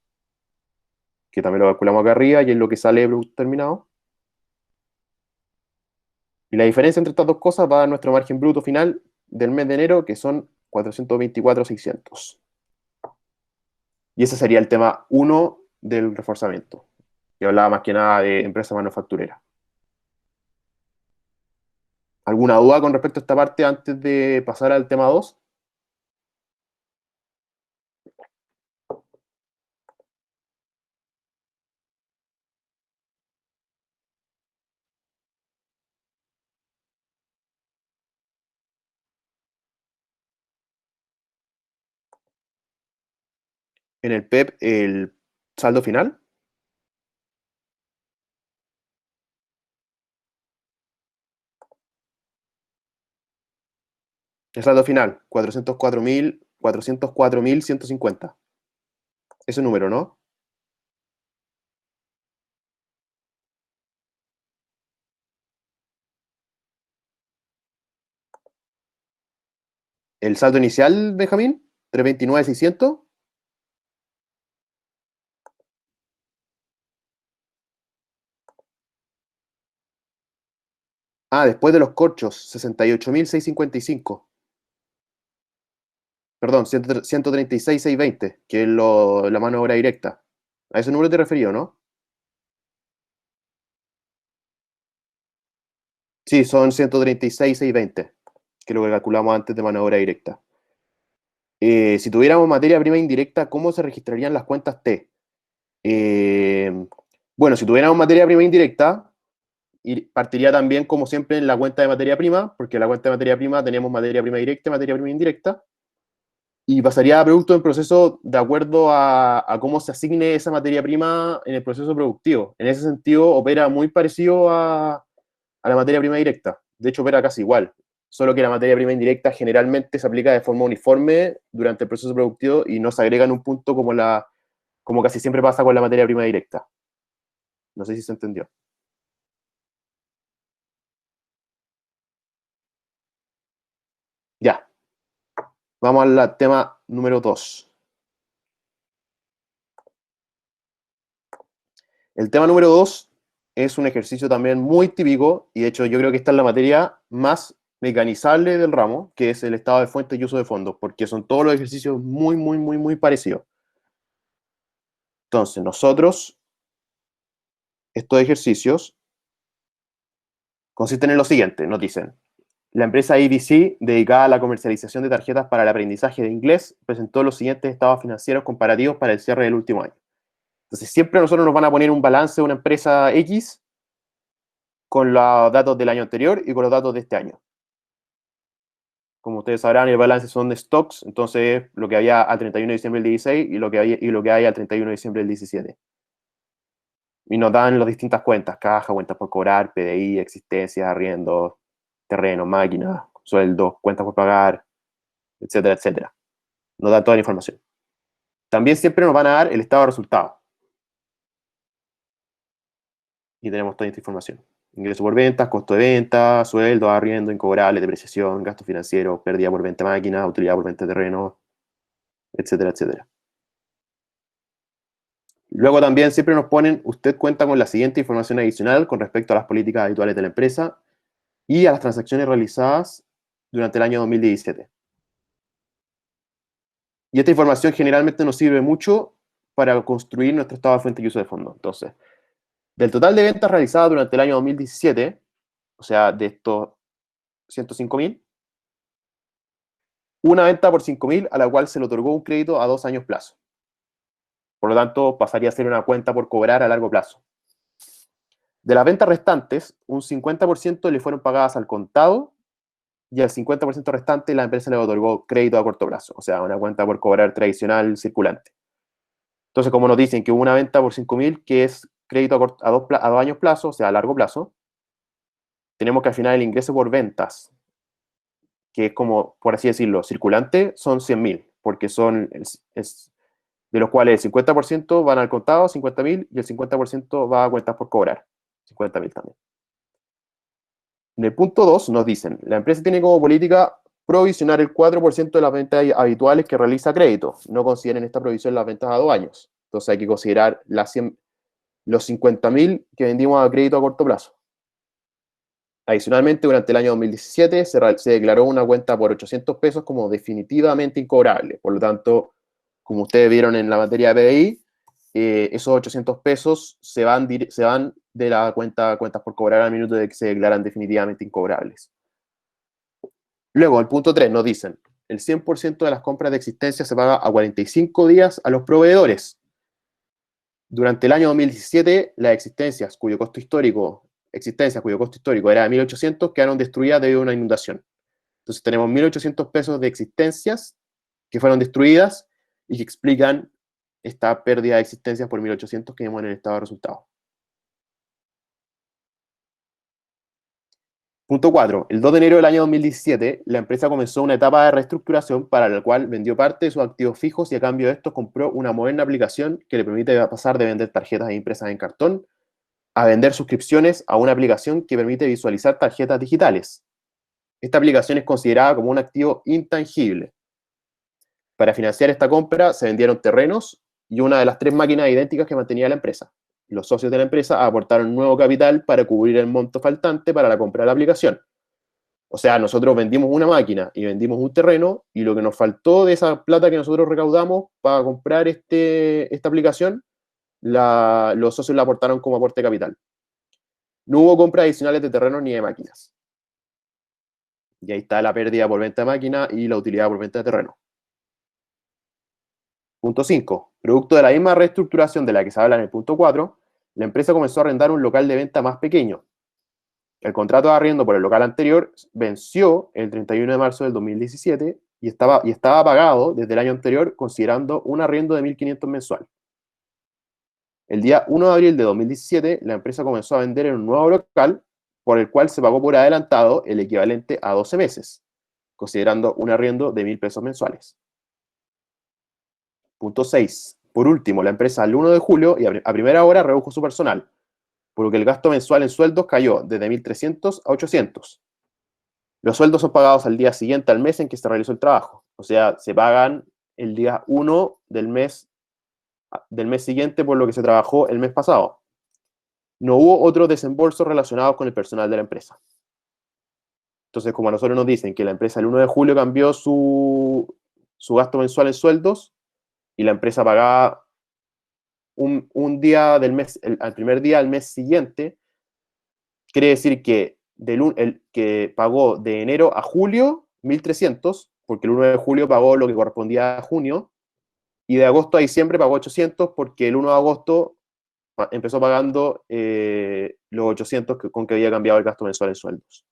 que también lo calculamos acá arriba, y es lo que sale de producto terminado. Y la diferencia entre estas dos cosas va a nuestro margen bruto final del mes de enero, que son 424.600. Y ese sería el tema 1 del reforzamiento, que hablaba más que nada de empresa manufacturera. ¿Alguna duda con respecto a esta parte antes de pasar al tema 2? En el PEP, el saldo final. El saldo final, 404.150. Ese número, ¿no? El saldo inicial, Benjamín, 329.600. Ah, después de los corchos, 68.655. Perdón, 136.620, que es la mano de obra directa. A ese número te referí, ¿no? Sí, son 136.620, que es lo que calculamos antes de mano de obra directa. Si tuviéramos materia prima indirecta, ¿cómo se registrarían las cuentas T? Bueno, si tuviéramos materia prima indirecta, partiría también, como siempre, en la cuenta de materia prima, porque en la cuenta de materia prima tenemos materia prima directa y materia prima indirecta, y pasaría a producto en proceso de acuerdo a cómo se asigne esa materia prima en el proceso productivo. En ese sentido, opera muy parecido a a la materia prima directa. De hecho, opera casi igual, solo que la materia prima indirecta generalmente se aplica de forma uniforme durante el proceso productivo y no se agrega en un punto como casi siempre pasa con la materia prima directa. No sé si se entendió. Ya. Vamos al tema número 2. El tema número 2 es un ejercicio también muy típico, y de hecho yo creo que esta es la materia más mecanizable del ramo, que es el estado de fuentes y uso de fondos, porque son todos los ejercicios muy parecidos. Entonces, estos ejercicios consisten en lo siguiente, nos dicen: la empresa ABC, dedicada a la comercialización de tarjetas para el aprendizaje de inglés, presentó los siguientes estados financieros comparativos para el cierre del último año. Entonces, siempre a nosotros nos van a poner un balance de una empresa X con los datos del año anterior y con los datos de este año. Como ustedes sabrán, el balance son de stocks, entonces lo que había al 31 de diciembre del 16 y lo que hay al 31 de diciembre del 17. Y nos dan las distintas cuentas: caja, cuentas por cobrar, PDI, existencias, arriendos, terrenos, máquinas, sueldos, cuentas por pagar, etcétera, etcétera. Nos dan toda la información. También siempre nos van a dar el estado de resultados. Y tenemos toda esta información: ingreso por ventas, costo de venta, sueldo, arriendo, incobrable, depreciación, gasto financiero, pérdida por venta de máquina, utilidad por venta de terreno, etcétera, etcétera. Luego también siempre nos ponen: usted cuenta con la siguiente información adicional con respecto a las políticas habituales de la empresa y a las transacciones realizadas durante el año 2017. Y esta información generalmente nos sirve mucho para construir nuestro estado de fuente y uso de fondos. Entonces, del total de ventas realizadas durante el año 2017, o sea, de estos 105.000, una venta por 5.000 a la cual se le otorgó un crédito a 2 años plazo. Por lo tanto, pasaría a ser una cuenta por cobrar a largo plazo. De las ventas restantes, un 50% le fueron pagadas al contado y al 50% restante la empresa le otorgó crédito a corto plazo, o sea, una cuenta por cobrar tradicional circulante. Entonces, como nos dicen que hubo una venta por 5.000 que es crédito a 2 años plazo, o sea, a largo plazo, tenemos que al final el ingreso por ventas, que es como, por así decirlo, circulante, son 100.000, porque son, de los cuales el 50% van al contado, 50.000, y el 50% va a cuentas por cobrar, 50.000 también. En el punto 2 nos dicen: la empresa tiene como política provisionar el 4% de las ventas habituales que realiza crédito. No consideren esta provisión las ventas a 2 años. Entonces hay que considerar los 50.000 que vendimos a crédito a corto plazo. Adicionalmente, durante el año 2017 se declaró una cuenta por 800 pesos como definitivamente incobrable. Por lo tanto, como ustedes vieron en la materia de PDI, esos 800 pesos se van de la cuentas por cobrar al minuto de que se declaran definitivamente incobrables. Luego, el punto 3 nos dicen: el 100% de las compras de existencia se paga a 45 días a los proveedores. Durante el año 2017, las existencias cuyo costo histórico era de 1.800 quedaron destruidas debido a una inundación. Entonces tenemos 1.800 pesos de existencias que fueron destruidas y que explican esta pérdida de existencias por 1.800 que vemos en el estado de resultados. Punto 4. El 2 de enero del año 2017, la empresa comenzó una etapa de reestructuración para la cual vendió parte de sus activos fijos y a cambio de esto compró una moderna aplicación que le permite pasar de vender tarjetas impresas en cartón a vender suscripciones a una aplicación que permite visualizar tarjetas digitales. Esta aplicación es considerada como un activo intangible. Para financiar esta compra se vendieron terrenos y una de las 3 máquinas idénticas que mantenía la empresa. Los socios de la empresa aportaron nuevo capital para cubrir el monto faltante para la compra de la aplicación. O sea, nosotros vendimos una máquina y vendimos un terreno, y lo que nos faltó de esa plata que nosotros recaudamos para comprar esta aplicación, los socios la aportaron como aporte de capital. No hubo compras adicionales de terrenos ni de máquinas. Y ahí está la pérdida por venta de máquina y la utilidad por venta de terreno. Punto 5. Producto de la misma reestructuración de la que se habla en el punto 4, la empresa comenzó a arrendar un local de venta más pequeño. El contrato de arriendo por el local anterior venció el 31 de marzo del 2017 y estaba pagado desde el año anterior, considerando un arriendo de 1.500 mensual. El día 1 de abril de 2017, la empresa comenzó a vender en un nuevo local por el cual se pagó por adelantado el equivalente a 12 meses, considerando un arriendo de 1.000 pesos mensuales. Punto 6. Por último, la empresa al 1 de julio y a primera hora redujo su personal, por lo que el gasto mensual en sueldos cayó desde 1.300 a 800. Los sueldos son pagados al día siguiente al mes en que se realizó el trabajo. O sea, se pagan el día 1 del mes siguiente por lo que se trabajó el mes pasado. No hubo otros desembolsos relacionados con el personal de la empresa. Entonces, como a nosotros nos dicen que la empresa el 1 de julio cambió su gasto mensual en sueldos y la empresa pagaba un día del mes, al primer día del mes siguiente, quiere decir que que pagó de enero a julio 1.300, porque el 1 de julio pagó lo que correspondía a junio, y de agosto a diciembre pagó 800, porque el 1 de agosto empezó pagando los 800 con que había cambiado el gasto mensual en sueldos.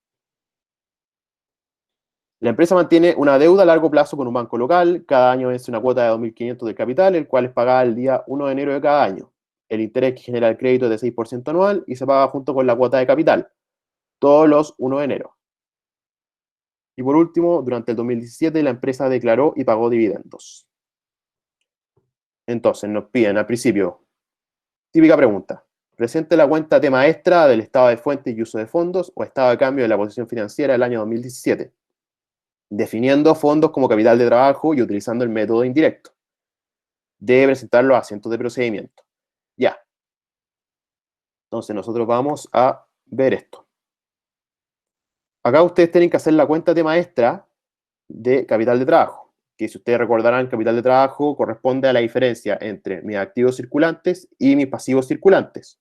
La empresa mantiene una deuda a largo plazo con un banco local. Cada año vence una cuota de 2.500 del capital, el cual es pagada el día 1 de enero de cada año. El interés que genera el crédito es de 6% anual y se paga junto con la cuota de capital, todos los 1 de enero. Y por último, durante el 2017 la empresa declaró y pagó dividendos. Entonces nos piden al principio, típica pregunta, presente la cuenta T maestra del estado de fuentes y uso de fondos o estado de cambio de la posición financiera del año 2017, definiendo fondos como capital de trabajo y utilizando el método indirecto. Debe presentar los asientos de procedimiento. Ya. Entonces nosotros vamos a ver esto. Acá ustedes tienen que hacer la cuenta T maestra de capital de trabajo, que si ustedes recordarán, capital de trabajo corresponde a la diferencia entre mis activos circulantes y mis pasivos circulantes.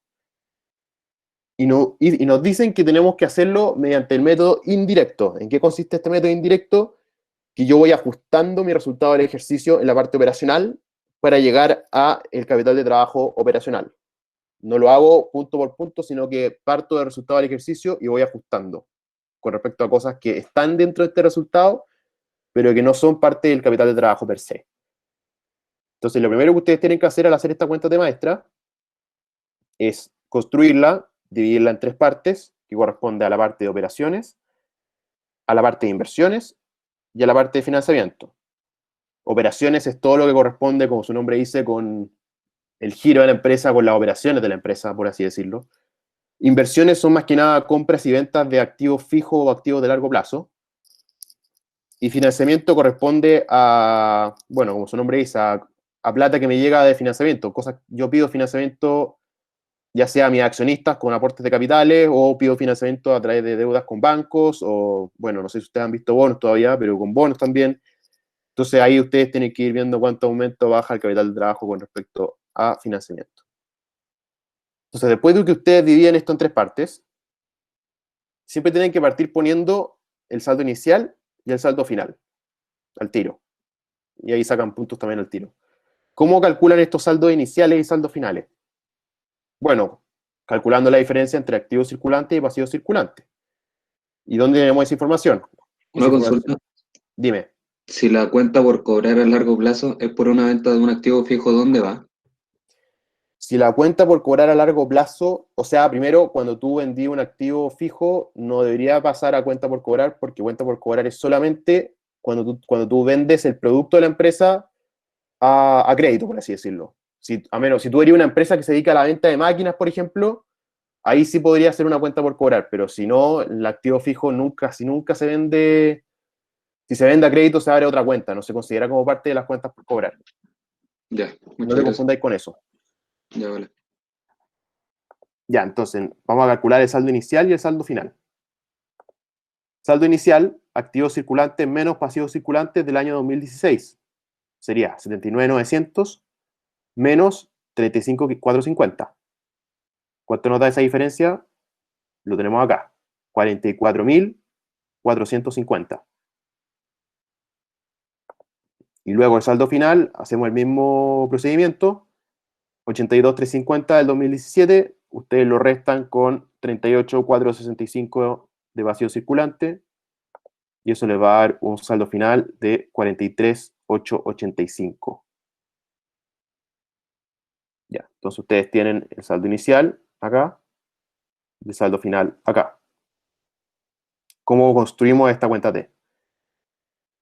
Y nos dicen que tenemos que hacerlo mediante el método indirecto. ¿En qué consiste este método indirecto? Que yo voy ajustando mi resultado del ejercicio en la parte operacional para llegar a el capital de trabajo operacional. No lo hago punto por punto, sino que parto del resultado del ejercicio y voy ajustando con respecto a cosas que están dentro de este resultado, pero que no son parte del capital de trabajo per se. Entonces, lo primero que ustedes tienen que hacer al hacer esta cuenta de maestra es construirla, dividirla en 3 partes, que corresponde a la parte de operaciones, a la parte de inversiones y a la parte de financiamiento. Operaciones es todo lo que corresponde, como su nombre dice, con el giro de la empresa, con las operaciones de la empresa, por así decirlo. Inversiones son más que nada compras y ventas de activos fijos o activos de largo plazo. Y financiamiento corresponde a, bueno, como su nombre dice, a plata que me llega de financiamiento. Yo pido financiamiento ya sea a mis accionistas con aportes de capitales o pido financiamiento a través de deudas con bancos o, bueno, no sé si ustedes han visto bonos todavía, pero con bonos también. Entonces ahí ustedes tienen que ir viendo cuánto aumento o baja el capital de trabajo con respecto a financiamiento. Entonces, después de que ustedes dividen esto en 3 partes, siempre tienen que partir poniendo el saldo inicial y el saldo final, al tiro. Y ahí sacan puntos también al tiro. ¿Cómo calculan estos saldos iniciales y saldos finales? Bueno, calculando la diferencia entre activos circulantes y pasivos circulantes. ¿Y dónde tenemos esa información? Una consulta. Dime. Si la cuenta por cobrar a largo plazo es por una venta de un activo fijo, ¿dónde va? Si la cuenta por cobrar a largo plazo, o sea, primero, cuando tú vendí un activo fijo, no debería pasar a cuenta por cobrar, porque cuenta por cobrar es solamente cuando tú vendes el producto de la empresa a crédito, por así decirlo. Si tú eres una empresa que se dedica a la venta de máquinas, por ejemplo, ahí sí podría ser una cuenta por cobrar, pero si no, el activo fijo nunca se vende. Si se vende a crédito, se abre otra cuenta, no se considera como parte de las cuentas por cobrar. Ya, No muchas te gracias. confundáis con eso. Ya, vale. Ya, entonces, vamos a calcular el saldo inicial y el saldo final. Saldo inicial, activos circulantes menos pasivos circulantes del año 2016. Sería 79.900 menos 35.450. ¿Cuánto nos da esa diferencia? Lo tenemos acá. 44.450. Y luego el saldo final, hacemos el mismo procedimiento. 82.350 del 2017, ustedes lo restan con 38.465 de vacío circulante, y eso les va a dar un saldo final de 43.885. Ya, entonces ustedes tienen el saldo inicial acá, y el saldo final acá. cómo construimos esta cuenta T.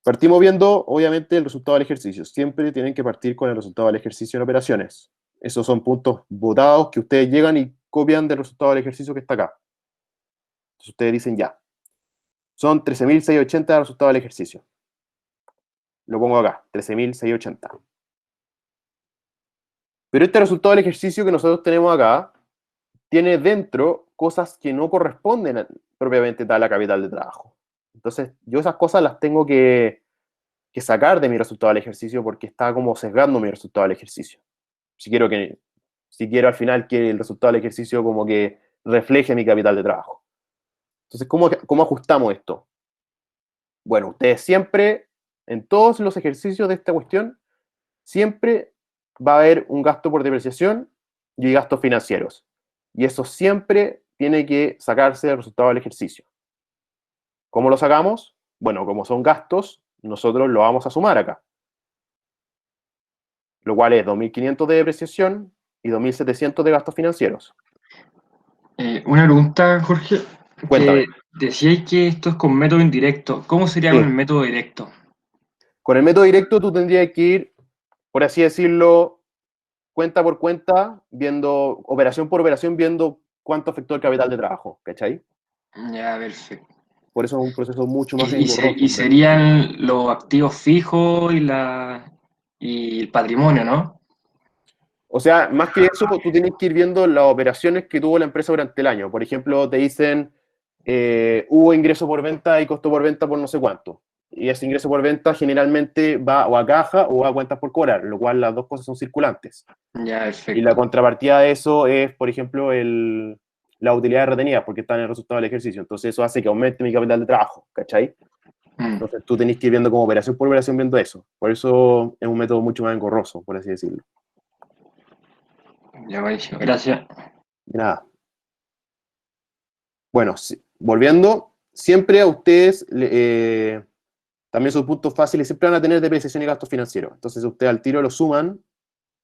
Partimos viendo, obviamente, el resultado del ejercicio. Siempre tienen que partir con el resultado del ejercicio en operaciones. Esos son puntos votados que ustedes llegan y copian del resultado del ejercicio que está acá. Entonces ustedes dicen ya. Son 13.680 el resultado del ejercicio. Lo pongo acá, 13.680. Pero este resultado del ejercicio que nosotros tenemos acá tiene dentro cosas que no corresponden propiamente tal a la capital de trabajo. Entonces, yo esas cosas las tengo que sacar de mi resultado del ejercicio porque está como sesgando mi resultado del ejercicio. Si quiero al final que el resultado del ejercicio como que refleje mi capital de trabajo. Entonces, ¿cómo ajustamos esto? Bueno, ustedes siempre, en todos los ejercicios de esta cuestión, siempre va a haber un gasto por depreciación y gastos financieros. Y eso siempre tiene que sacarse del resultado del ejercicio. ¿Cómo lo sacamos? Bueno, como son gastos, nosotros lo vamos a sumar acá. Lo cual es 2.500 de depreciación y 2.700 de gastos financieros. Una pregunta, Jorge, Cuéntame. que decíais que esto es con método indirecto. ¿Cómo sería Sí. con el método directo? Con el método directo tú tendrías que ir, por así decirlo, cuenta por cuenta, viendo, operación por operación, viendo cuánto afectó el capital de trabajo, ¿cachai? Ya, perfecto. Por eso es un proceso mucho más Y engorroso. serían los activos fijos y el patrimonio, ¿no? O sea, más que eso, tú tienes que ir viendo las operaciones que tuvo la empresa durante el año. Por ejemplo, te dicen, hubo ingreso por venta y costo por venta por no sé cuánto. Y ese ingreso por venta generalmente va o a caja o a cuentas por cobrar, lo cual las dos cosas son circulantes. Ya, Y perfecto. la contrapartida de eso es, por ejemplo, la utilidad retenida, porque está en el resultado del ejercicio. Entonces eso hace que aumente mi capital de trabajo, ¿cachai? Entonces tú tenés que ir viendo como operación por operación viendo eso. Por eso es un método mucho más engorroso, por así decirlo. Ya, buenísimo. Gracias. De nada. Bueno, volviendo, siempre a ustedes, también sus puntos fáciles, siempre van a tener depreciación y gastos financieros. Entonces ustedes al tiro lo suman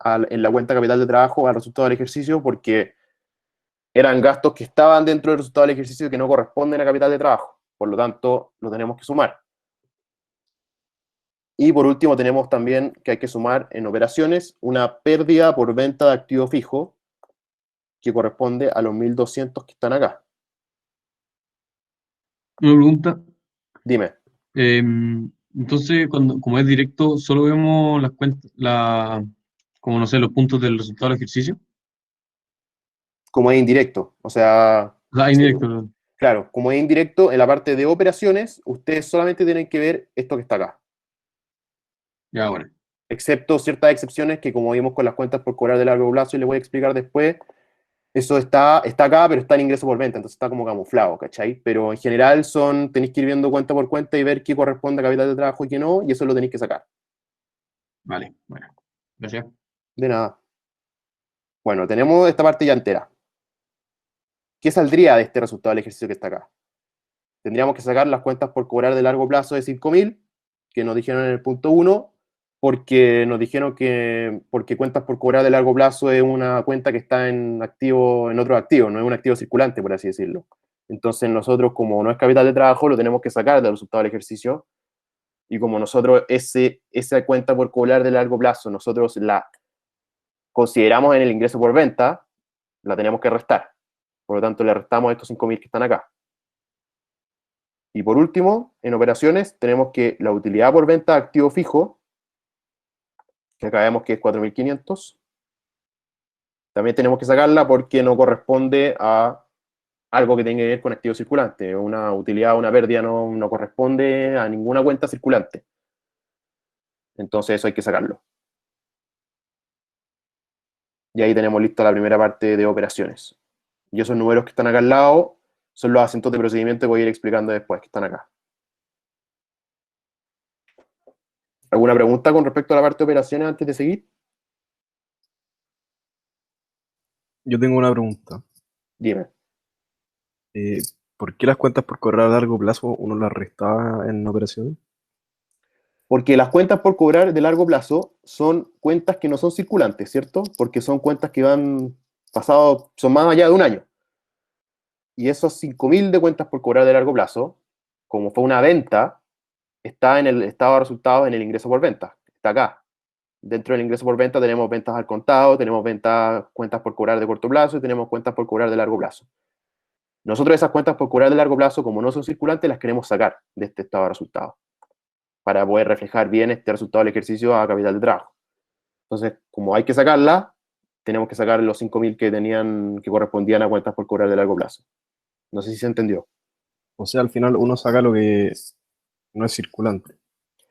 en la cuenta capital de trabajo al resultado del ejercicio porque eran gastos que estaban dentro del resultado del ejercicio que no corresponden a capital de trabajo. Por lo tanto, lo tenemos que sumar. Y por último, tenemos también que hay que sumar en operaciones una pérdida por venta de activo fijo que corresponde a los 1.200 que están acá. Una pregunta. Dime. Entonces, como es directo, solo vemos las cuentas, como no sé, los puntos del resultado del ejercicio. Como es indirecto. O sea, Indirecto, ¿no? claro, como es indirecto, en la parte de operaciones, ustedes solamente tienen que ver esto que está acá. Ya, bueno. Excepto ciertas excepciones que, como vimos con las cuentas por cobrar de largo plazo, y les voy a explicar después, eso está acá, pero está en ingreso por venta, entonces está como camuflado, ¿cachai? Pero en general tenéis que ir viendo cuenta por cuenta y ver qué corresponde a capital de trabajo y qué no, y eso lo tenéis que sacar. Vale, bueno. Gracias. De nada. Bueno, tenemos esta parte ya entera. ¿Qué saldría de este resultado del ejercicio que está acá? Tendríamos que sacar las cuentas por cobrar de largo plazo de 5.000, que nos dijeron en el punto 1, porque nos dijeron que porque cuentas por cobrar de largo plazo es una cuenta que está en otro activo, no es un activo circulante, por así decirlo. Entonces nosotros, como no es capital de trabajo, lo tenemos que sacar del resultado del ejercicio, y como nosotros esa cuenta por cobrar de largo plazo, nosotros la consideramos en el ingreso por venta, la tenemos que restar. Por lo tanto, le restamos estos 5.000 que están acá. Y por último, en operaciones, tenemos que la utilidad por venta de activo fijo, que acá vemos que es 4.500, también tenemos que sacarla porque no corresponde a algo que tenga que ver con activo circulante. Una utilidad o una pérdida no corresponde a ninguna cuenta circulante. Entonces eso hay que sacarlo. Y ahí tenemos lista la primera parte de operaciones. Y esos números que están acá al lado son los acentos de procedimiento que voy a ir explicando después, que están acá. ¿Alguna pregunta con respecto a la parte de operaciones antes de seguir? Yo tengo una pregunta. Dime. ¿Por qué las cuentas por cobrar a largo plazo uno las restaba en operaciones? Porque las cuentas por cobrar de largo plazo son cuentas que no son circulantes, ¿cierto? Porque son cuentas que son más allá de un año. Y esos 5.000 de cuentas por cobrar de largo plazo como fue una venta, está en el estado de resultados en el ingreso por venta. Está acá. Dentro del ingreso por venta tenemos ventas al contado, tenemos cuentas por cobrar de corto plazo y tenemos cuentas por cobrar de largo plazo. Nosotros esas cuentas por cobrar de largo plazo, como no son circulantes, las queremos sacar de este estado de resultados para poder reflejar bien este resultado del ejercicio a capital de trabajo. Entonces, como hay que sacarla, tenemos que sacar los 5.000 que correspondían a cuentas por cobrar de largo plazo. No sé si se entendió. O sea, al final uno saca lo que no es circulante.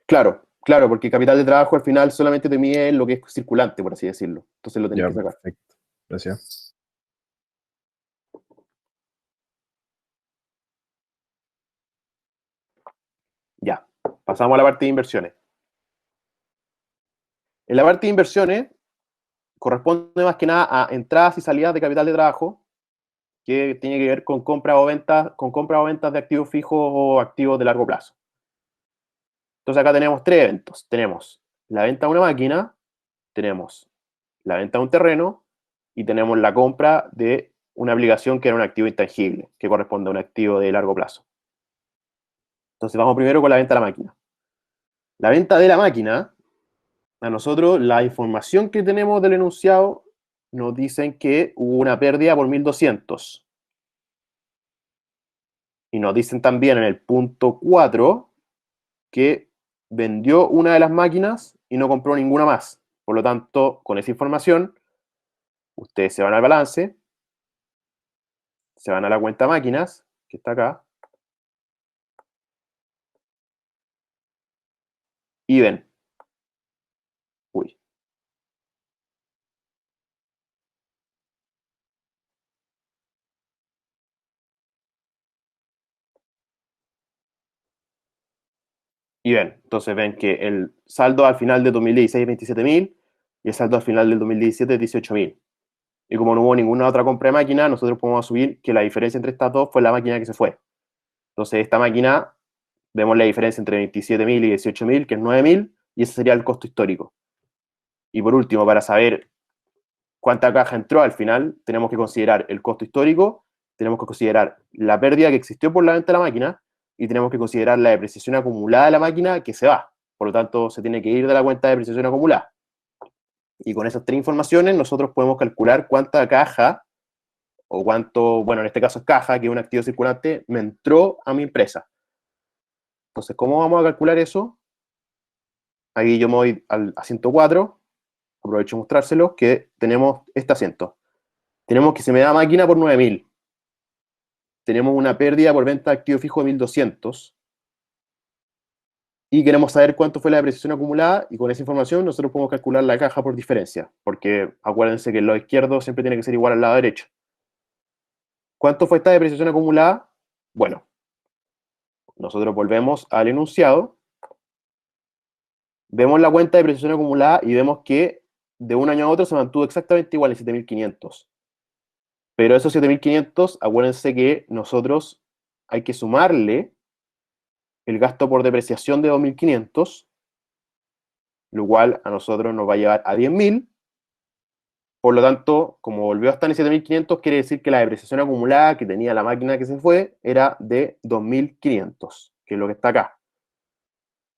Claro, claro, porque capital de trabajo al final solamente te mide lo que es circulante, por así decirlo. Entonces lo tenés Ya, que sacar. perfecto. Gracias. Ya, pasamos a la parte de inversiones. En la parte de inversiones corresponde más que nada a entradas y salidas de capital de trabajo, que tiene que ver con compra o ventas de activos fijos o activos de largo plazo. Entonces acá tenemos tres eventos. Tenemos la venta de una máquina, tenemos la venta de un terreno y tenemos la compra de una obligación que era un activo intangible, que corresponde a un activo de largo plazo. Entonces vamos primero con la venta de la máquina. La venta de la máquina, a nosotros la información que tenemos del enunciado nos dicen que hubo una pérdida por 1.200. Y nos dicen también en el punto 4 que vendió una de las máquinas y no compró ninguna más. Por lo tanto, con esa información, ustedes se van al balance, se van a la cuenta máquinas, que está acá, y ven. Uy. Y ven, entonces ven que el saldo al final de 2016 es 27.000 y el saldo al final del 2017 es 18.000. Y como no hubo ninguna otra compra de máquina, nosotros podemos asumir que la diferencia entre estas dos fue la máquina que se fue. Entonces esta máquina, vemos la diferencia entre 27.000 y 18.000, que es 9.000, y ese sería el costo histórico. Y por último, para saber cuánta caja entró al final, tenemos que considerar el costo histórico, tenemos que considerar la pérdida que existió por la venta de la máquina y tenemos que considerar la depreciación acumulada de la máquina que se va. Por lo tanto, se tiene que ir de la cuenta de depreciación acumulada. Y con esas tres informaciones nosotros podemos calcular cuánta caja o cuánto, bueno, en este caso es caja, que es un activo circulante, me entró a mi empresa. Entonces, ¿cómo vamos a calcular eso? Aquí yo me voy al asiento 4, aprovecho de mostrárselo, que tenemos este asiento. Tenemos que se me da máquina por 9.000. Tenemos una pérdida por venta de activo fijo de 1.200. Y queremos saber cuánto fue la depreciación acumulada, y con esa información nosotros podemos calcular la caja por diferencia, porque acuérdense que el lado izquierdo siempre tiene que ser igual al lado derecho. ¿Cuánto fue esta depreciación acumulada? Bueno, nosotros volvemos al enunciado, vemos la cuenta de depreciación acumulada y vemos que de un año a otro se mantuvo exactamente igual en 7.500. Pero esos 7.500, acuérdense que nosotros hay que sumarle el gasto por depreciación de 2.500, lo cual a nosotros nos va a llevar a 10.000. Por lo tanto, como volvió a estar en 7.500, quiere decir que la depreciación acumulada que tenía la máquina que se fue era de 2.500, que es lo que está acá.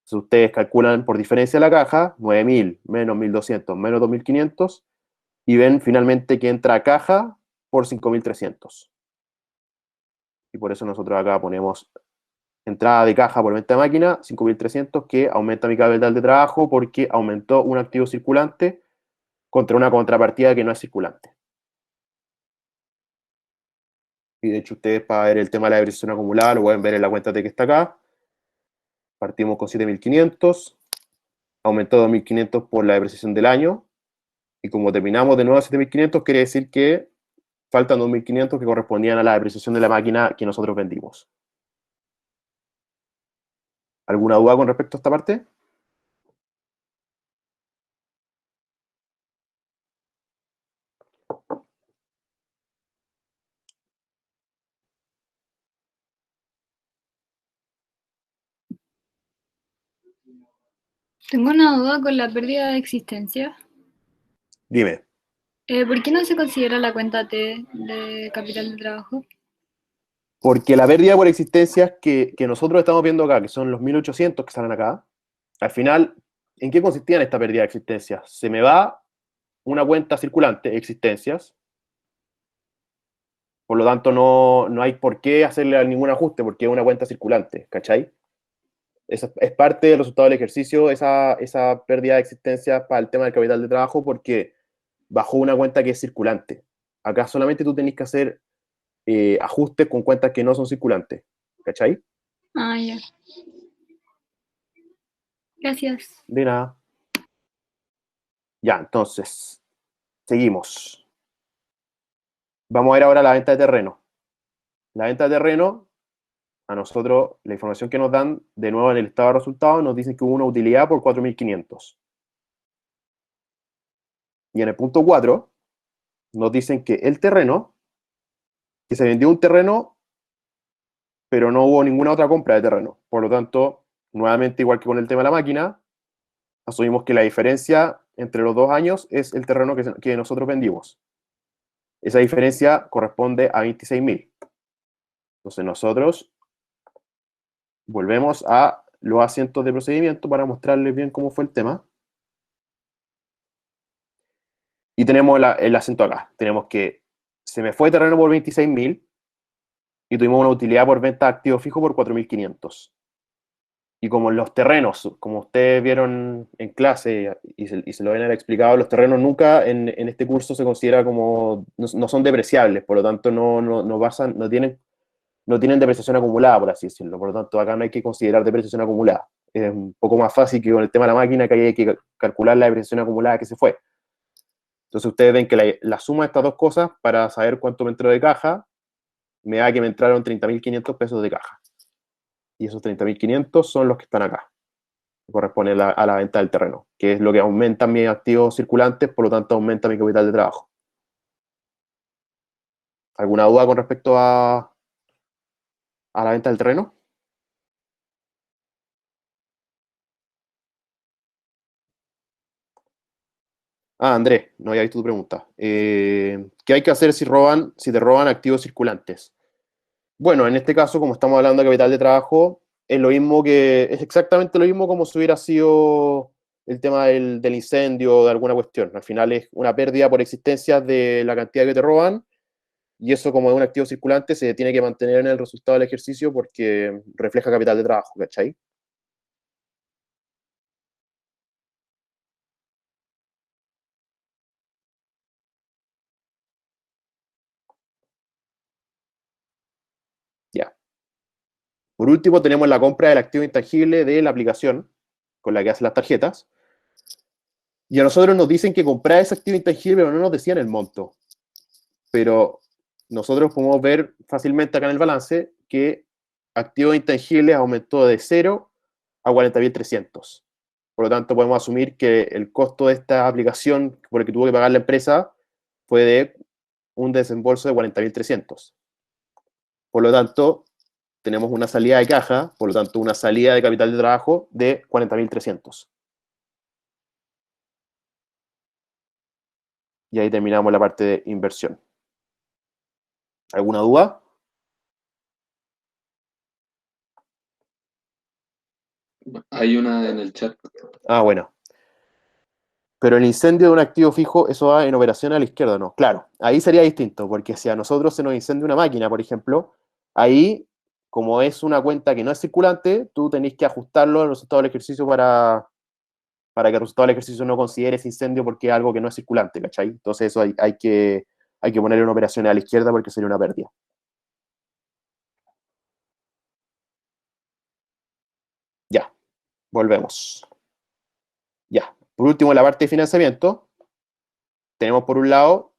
Si ustedes calculan por diferencia la caja, 9.000 menos 1.200 menos 2.500, y ven finalmente que entra a caja por 5.300. Y por eso nosotros acá ponemos entrada de caja por venta de máquina, 5.300, que aumenta mi capital de trabajo porque aumentó un activo circulante contra una contrapartida que no es circulante. Y de hecho ustedes, para ver el tema de la depreciación acumulada, lo pueden ver en la cuenta T que está acá. Partimos con 7.500, aumentó 2.500 por la depreciación del año, y como terminamos de nuevo a 7.500, quiere decir que faltan 2.500 que correspondían a la depreciación de la máquina que nosotros vendimos. ¿Alguna duda con respecto a esta parte? Tengo una duda con la pérdida de existencia. Dime. ¿Por qué no se considera la cuenta T de capital de trabajo? Porque la pérdida por existencias que nosotros estamos viendo acá, que son los 1800 que salen acá, al final, ¿en qué consistían esta pérdida de existencias? Se me va una cuenta circulante, existencias, por lo tanto no hay por qué hacerle ningún ajuste porque es una cuenta circulante, ¿cachai? Es parte del resultado del ejercicio esa pérdida de existencias para el tema del capital de trabajo porque bajó una cuenta que es circulante. Acá solamente tú tenés que hacer ajustes con cuentas que no son circulantes, ¿cachai? Ah, ya. Gracias. De nada. Ya, entonces, seguimos. Vamos a ver ahora la venta de terreno. La venta de terreno, a nosotros, la información que nos dan, de nuevo en el estado de resultados, nos dicen que hubo una utilidad por 4.500. Y en el punto 4, nos dicen que el terreno, que se vendió un terreno, pero no hubo ninguna otra compra de terreno. Por lo tanto, nuevamente, igual que con el tema de la máquina, asumimos que la diferencia entre los 2 años es el terreno que nosotros vendimos. Esa diferencia corresponde a 26.000. Entonces nosotros volvemos a los asientos de procedimiento para mostrarles bien cómo fue el tema. Y tenemos el asiento acá. Tenemos que se me fue terreno por 26.000 y tuvimos una utilidad por venta de activo fijo por 4.500. Y como los terrenos, como ustedes vieron en clase y se lo habían explicado, los terrenos nunca en este curso se considera como, no son depreciables, por lo tanto no tienen depreciación acumulada, por así decirlo. Por lo tanto, acá no hay que considerar depreciación acumulada. Es un poco más fácil que con el tema de la máquina, que hay que calcular la depreciación acumulada que se fue. Entonces ustedes ven que la suma de estas dos cosas, para saber cuánto me entró de caja, me da que me entraron 30.500 pesos de caja. Y esos 30.500 son los que están acá. Corresponde a la venta del terreno, que es lo que aumenta mis activos circulantes, por lo tanto aumenta mi capital de trabajo. ¿Alguna duda con respecto a la venta del terreno? Ah, Andrés, no había visto tu pregunta. ¿Qué hay que hacer si te roban activos circulantes? Bueno, en este caso, como estamos hablando de capital de trabajo, es exactamente lo mismo como si hubiera sido el tema del incendio o de alguna cuestión. Al final es una pérdida por existencia de la cantidad que te roban, y eso, como es un activo circulante, se tiene que mantener en el resultado del ejercicio porque refleja capital de trabajo, ¿cachai? Ya. Por último, tenemos la compra del activo intangible de la aplicación con la que hacen las tarjetas. Y a nosotros nos dicen que comprar ese activo intangible, pero no nos decían el monto. Pero nosotros podemos ver fácilmente acá en el balance que activos intangibles aumentó de 0 a 40.300. Por lo tanto, podemos asumir que el costo de esta aplicación por el que tuvo que pagar la empresa fue de un desembolso de 40.300. Por lo tanto, tenemos una salida de caja, por lo tanto, una salida de capital de trabajo de 40.300. Y ahí terminamos la parte de inversión. ¿Alguna duda? Hay una en el chat. Ah, bueno. Pero el incendio de un activo fijo, eso va en operación a la izquierda, ¿no? Claro, ahí sería distinto, porque si a nosotros se nos incendia una máquina, por ejemplo, ahí, como es una cuenta que no es circulante, tú tenés que ajustarlo al resultado del ejercicio para que el resultado del ejercicio no considere ese incendio porque es algo que no es circulante, ¿cachai? Entonces eso hay que ponerle una operación a la izquierda porque sería una pérdida. Ya, volvemos. Ya, por último, en la parte de financiamiento, tenemos por un lado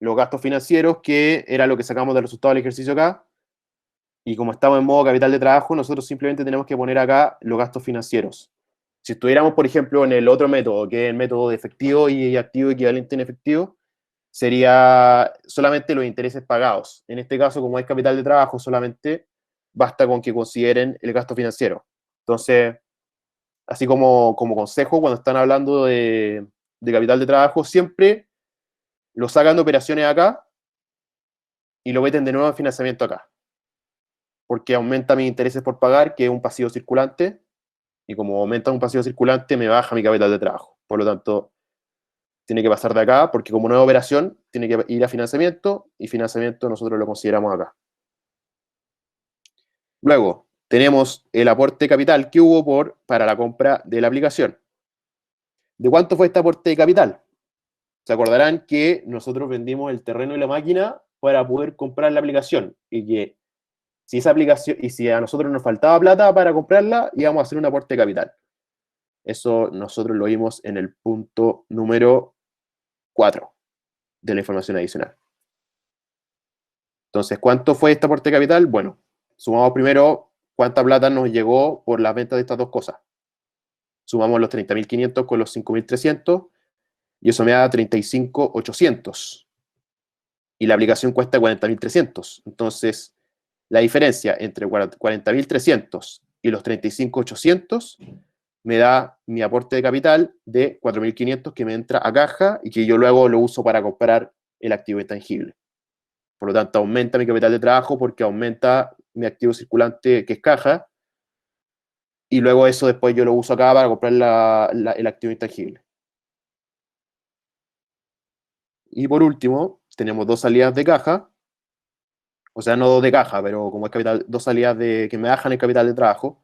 los gastos financieros, que era lo que sacamos del resultado del ejercicio acá, y como estamos en modo capital de trabajo, nosotros simplemente tenemos que poner acá los gastos financieros. Si estuviéramos, por ejemplo, en el otro método, que es el método de efectivo y activo equivalente en efectivo, sería solamente los intereses pagados. En este caso, como es capital de trabajo, solamente basta con que consideren el gasto financiero. Entonces, así como consejo, cuando están hablando de capital de trabajo, siempre lo sacan de operaciones acá y lo meten de nuevo en financiamiento acá. porque aumenta mis intereses por pagar, que es un pasivo circulante, y como aumenta un pasivo circulante, me baja mi capital de trabajo. Por lo tanto, tiene que pasar de acá, porque como nueva operación, tiene que ir a financiamiento, y financiamiento nosotros lo consideramos acá. Luego, tenemos el aporte de capital que hubo para la compra de la aplicación. ¿De cuánto fue este aporte de capital? Se acordarán que nosotros vendimos el terreno y la máquina para poder comprar la aplicación, y que si esa aplicación, y si a nosotros nos faltaba plata para comprarla, íbamos a hacer un aporte de capital. Eso nosotros lo vimos en el punto número 4 de la información adicional. Entonces, ¿cuánto fue este aporte de capital? Bueno, sumamos primero cuánta plata nos llegó por la venta de estas dos cosas. Sumamos los 30.500 con los 5.300 y eso me da 35.800. Y la aplicación cuesta 40.300. Entonces, la diferencia entre 40.300 y los 35.800 me da mi aporte de capital de 4.500 que me entra a caja y que yo luego lo uso para comprar el activo intangible. Por lo tanto, aumenta mi capital de trabajo porque aumenta mi activo circulante, que es caja, y luego eso después yo lo uso acá para comprar el activo intangible. Y por último, tenemos dos salidas de caja, o sea, no dos de caja, pero como es capital, dos salidas que me bajan el capital de trabajo,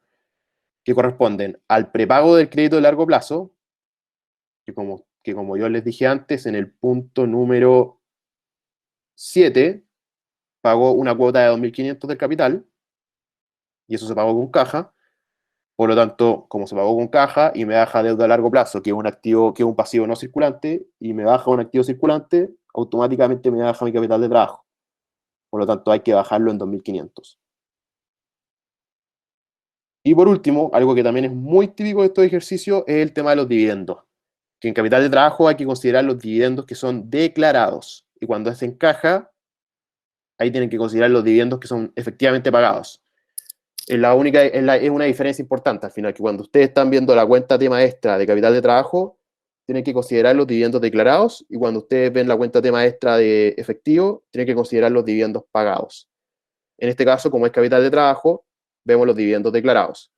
que corresponden al prepago del crédito de largo plazo, que como yo les dije antes, en el punto número 7, pagó una cuota de 2.500 del capital, y eso se pagó con caja. Por lo tanto, como se pagó con caja y me baja deuda a largo plazo, que es un activo, que es un pasivo no circulante, y me baja un activo circulante, automáticamente me baja mi capital de trabajo. Por lo tanto, hay que bajarlo en 2.500. Y por último, algo que también es muy típico de estos ejercicios es el tema de los dividendos. Que en capital de trabajo hay que considerar los dividendos que son declarados. Y cuando es en caja, ahí tienen que considerar los dividendos que son efectivamente pagados. Es una diferencia importante al final, que cuando ustedes están viendo la cuenta tema extra de capital de trabajo, tienen que considerar los dividendos declarados, y cuando ustedes ven la cuenta tema extra de efectivo, tienen que considerar los dividendos pagados. En este caso, como es capital de trabajo, vemos los dividendos declarados.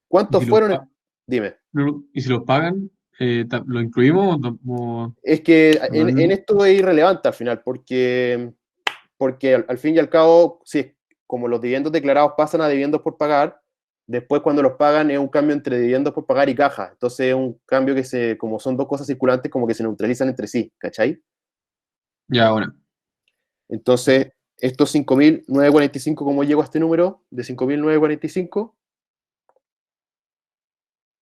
¿Cuántos fueron? Dime. ¿Y si los pagan, lo incluimos? Es que en esto es irrelevante al final, porque al fin y al cabo, si como los dividendos declarados pasan a dividendos por pagar, después cuando los pagan es un cambio entre dividendos por pagar y caja. Entonces es un cambio que como son dos cosas circulantes, como que se neutralizan entre sí, ¿cachai? Ya, ahora. Entonces, estos 5.945, ¿cómo llego a este número de 5.945?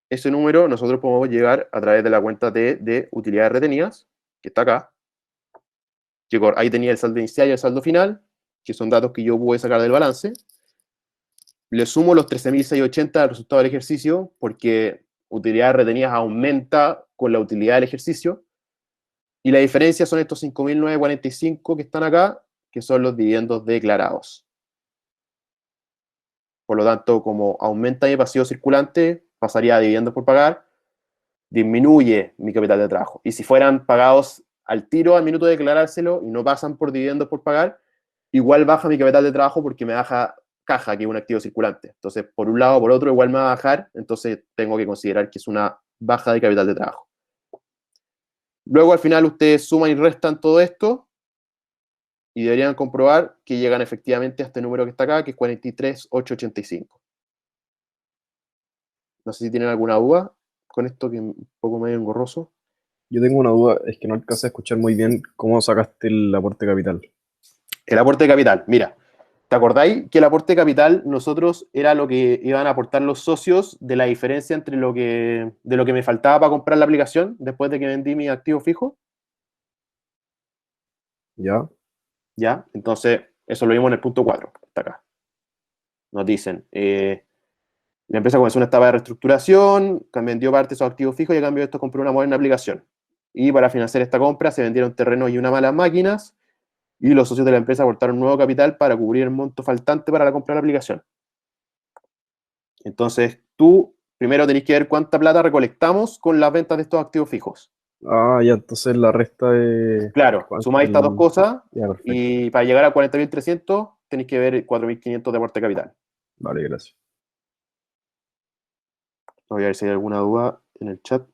Ese número nosotros podemos llegar a través de la cuenta de utilidades retenidas, que está acá. Que ahí tenía el saldo inicial y el saldo final, que son datos que yo pude sacar del balance. Le sumo los 13.680 al resultado del ejercicio, porque utilidades retenidas aumenta con la utilidad del ejercicio. Y la diferencia son estos 5.945 que están acá, que son los dividendos declarados. Por lo tanto, como aumenta mi pasivo circulante, pasaría a dividendos por pagar, disminuye mi capital de trabajo. Y si fueran pagados al tiro, al minuto de declarárselo, y no pasan por dividendos por pagar, igual baja mi capital de trabajo porque me baja caja, que es un activo circulante. Entonces, por un lado o por otro, igual me va a bajar, entonces tengo que considerar que es una baja de capital de trabajo. Luego, al final, ustedes suman y restan todo esto, y deberían comprobar que llegan efectivamente a este número que está acá, que es 43.885. No sé si tienen alguna duda con esto, que es un poco medio engorroso. Yo tengo una duda, es que no alcancé a escuchar muy bien cómo sacaste el aporte capital. El aporte de capital, mira, ¿te acordáis que el aporte de capital nosotros era lo que iban a aportar los socios de la diferencia entre de lo que me faltaba para comprar la aplicación después de que vendí mi activo fijo? ¿Ya? ¿Ya? Entonces, eso lo vimos en el punto 4, está acá. Nos dicen, la empresa comenzó una etapa de reestructuración, vendió parte de sus activos fijos y a cambio de esto compró una moderna aplicación. Y para financiar esta compra se vendieron terrenos y unas malas máquinas, y los socios de la empresa aportaron nuevo capital para cubrir el monto faltante para la compra de la aplicación. Entonces, tú primero tenés que ver cuánta plata recolectamos con las ventas de estos activos fijos. Ah, ya, entonces la resta de... Claro, sumáis estas dos cosas, Ya, perfecto. y para llegar a 40.300 tenéis que ver 4.500 de aporte capital. Vale, gracias. Voy a ver si hay alguna duda en el chat.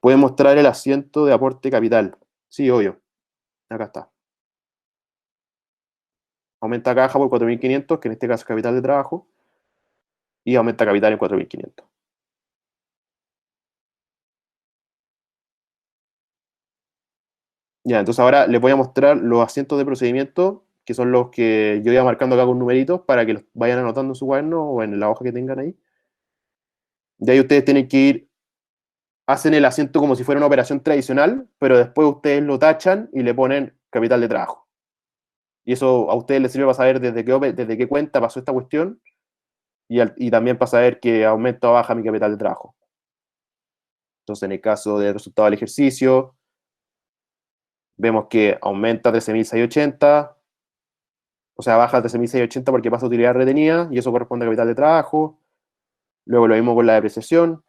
¿Puede mostrar el asiento de aporte capital? Sí, obvio. Acá está. Aumenta caja por 4.500, que en este caso es capital de trabajo, y aumenta capital en 4.500. Ya, entonces ahora les voy a mostrar los asientos de procedimiento, que son los que yo iba marcando acá con numeritos para que los vayan anotando en su cuaderno o en la hoja que tengan ahí. De ahí ustedes tienen que ir, hacen el asiento como si fuera una operación tradicional, pero después ustedes lo tachan y le ponen capital de trabajo. Y eso a ustedes les sirve para saber desde qué cuenta pasó esta cuestión y también para saber que aumenta o baja mi capital de trabajo. Entonces, en el caso del resultado del ejercicio, vemos que aumenta 13.680, o sea, baja 13.680 porque pasa utilidad retenida, y eso corresponde a capital de trabajo. Luego lo mismo con la depreciación,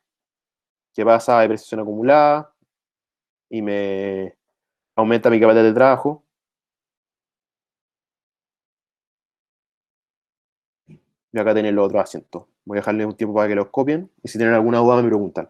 que pasa a depreciación acumulada, y me aumenta mi capital de trabajo. Y acá tienen los otros asientos. Voy a dejarles un tiempo para que los copien, y si tienen alguna duda me preguntan.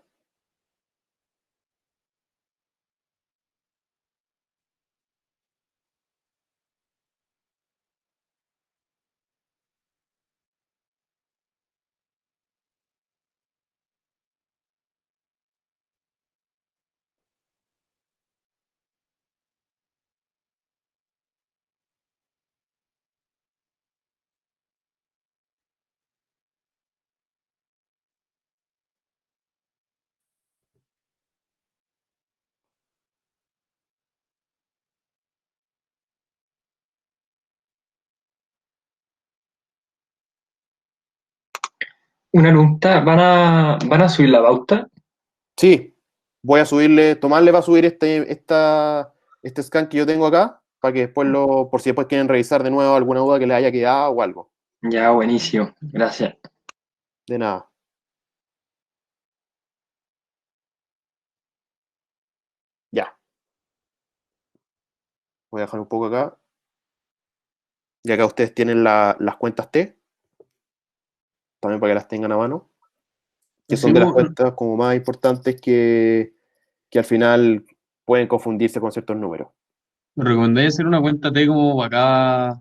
Una pregunta, ¿van a subir la pauta? Sí, voy a subirle, Tomás le va a subir este scan que yo tengo acá, para que después por si después quieren revisar de nuevo alguna duda que les haya quedado o algo. Ya, buenísimo, gracias. De nada. Ya. Voy a dejar un poco acá. Y acá ustedes tienen las cuentas T, también para que las tengan a mano, que son de las cuentas como más importantes que al final pueden confundirse con ciertos números. ¿Me recomendáis hacer una cuenta T como para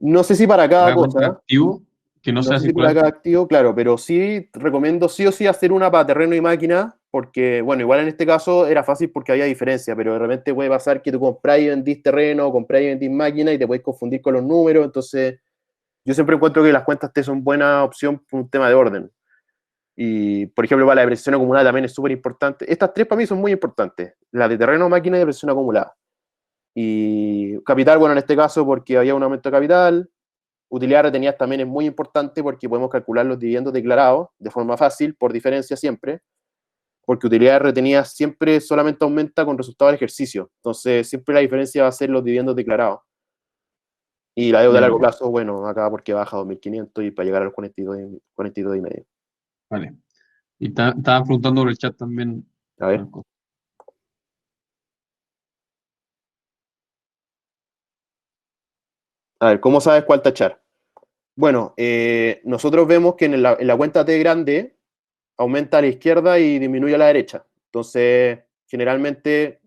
No sé si para cada cada cuenta de cosa, activo, que no no sea sé si para circular? cada activo, claro, pero sí recomiendo sí o sí hacer una para terreno y máquina, porque, bueno, igual en este caso era fácil porque había diferencia, pero de repente puede pasar que tú comprás y vendís terreno, comprás y vendís máquina y te puedes confundir con los números, entonces yo siempre encuentro que las cuentas T son buena opción por un tema de orden. Y, por ejemplo, para la depreciación acumulada también es súper importante. Estas tres para mí son muy importantes, la de terreno, máquina y depreciación acumulada. Y capital, bueno, en este caso porque había un aumento de capital. Utilidad retenidas también es muy importante porque podemos calcular los dividendos declarados de forma fácil, por diferencia siempre, porque utilidad retenida siempre solamente aumenta con resultado del ejercicio. Entonces, siempre la diferencia va a ser los dividendos declarados. Y la deuda a Ya, largo plazo, bueno, acá porque baja a 2.500 y para llegar a los 42 y medio. vale. Y estaban preguntando por el chat también. A ver. A ver, ¿cómo sabes cuál tachar? Bueno, nosotros vemos que en la cuenta T grande aumenta a la izquierda y disminuye a la derecha. Entonces, generalmente,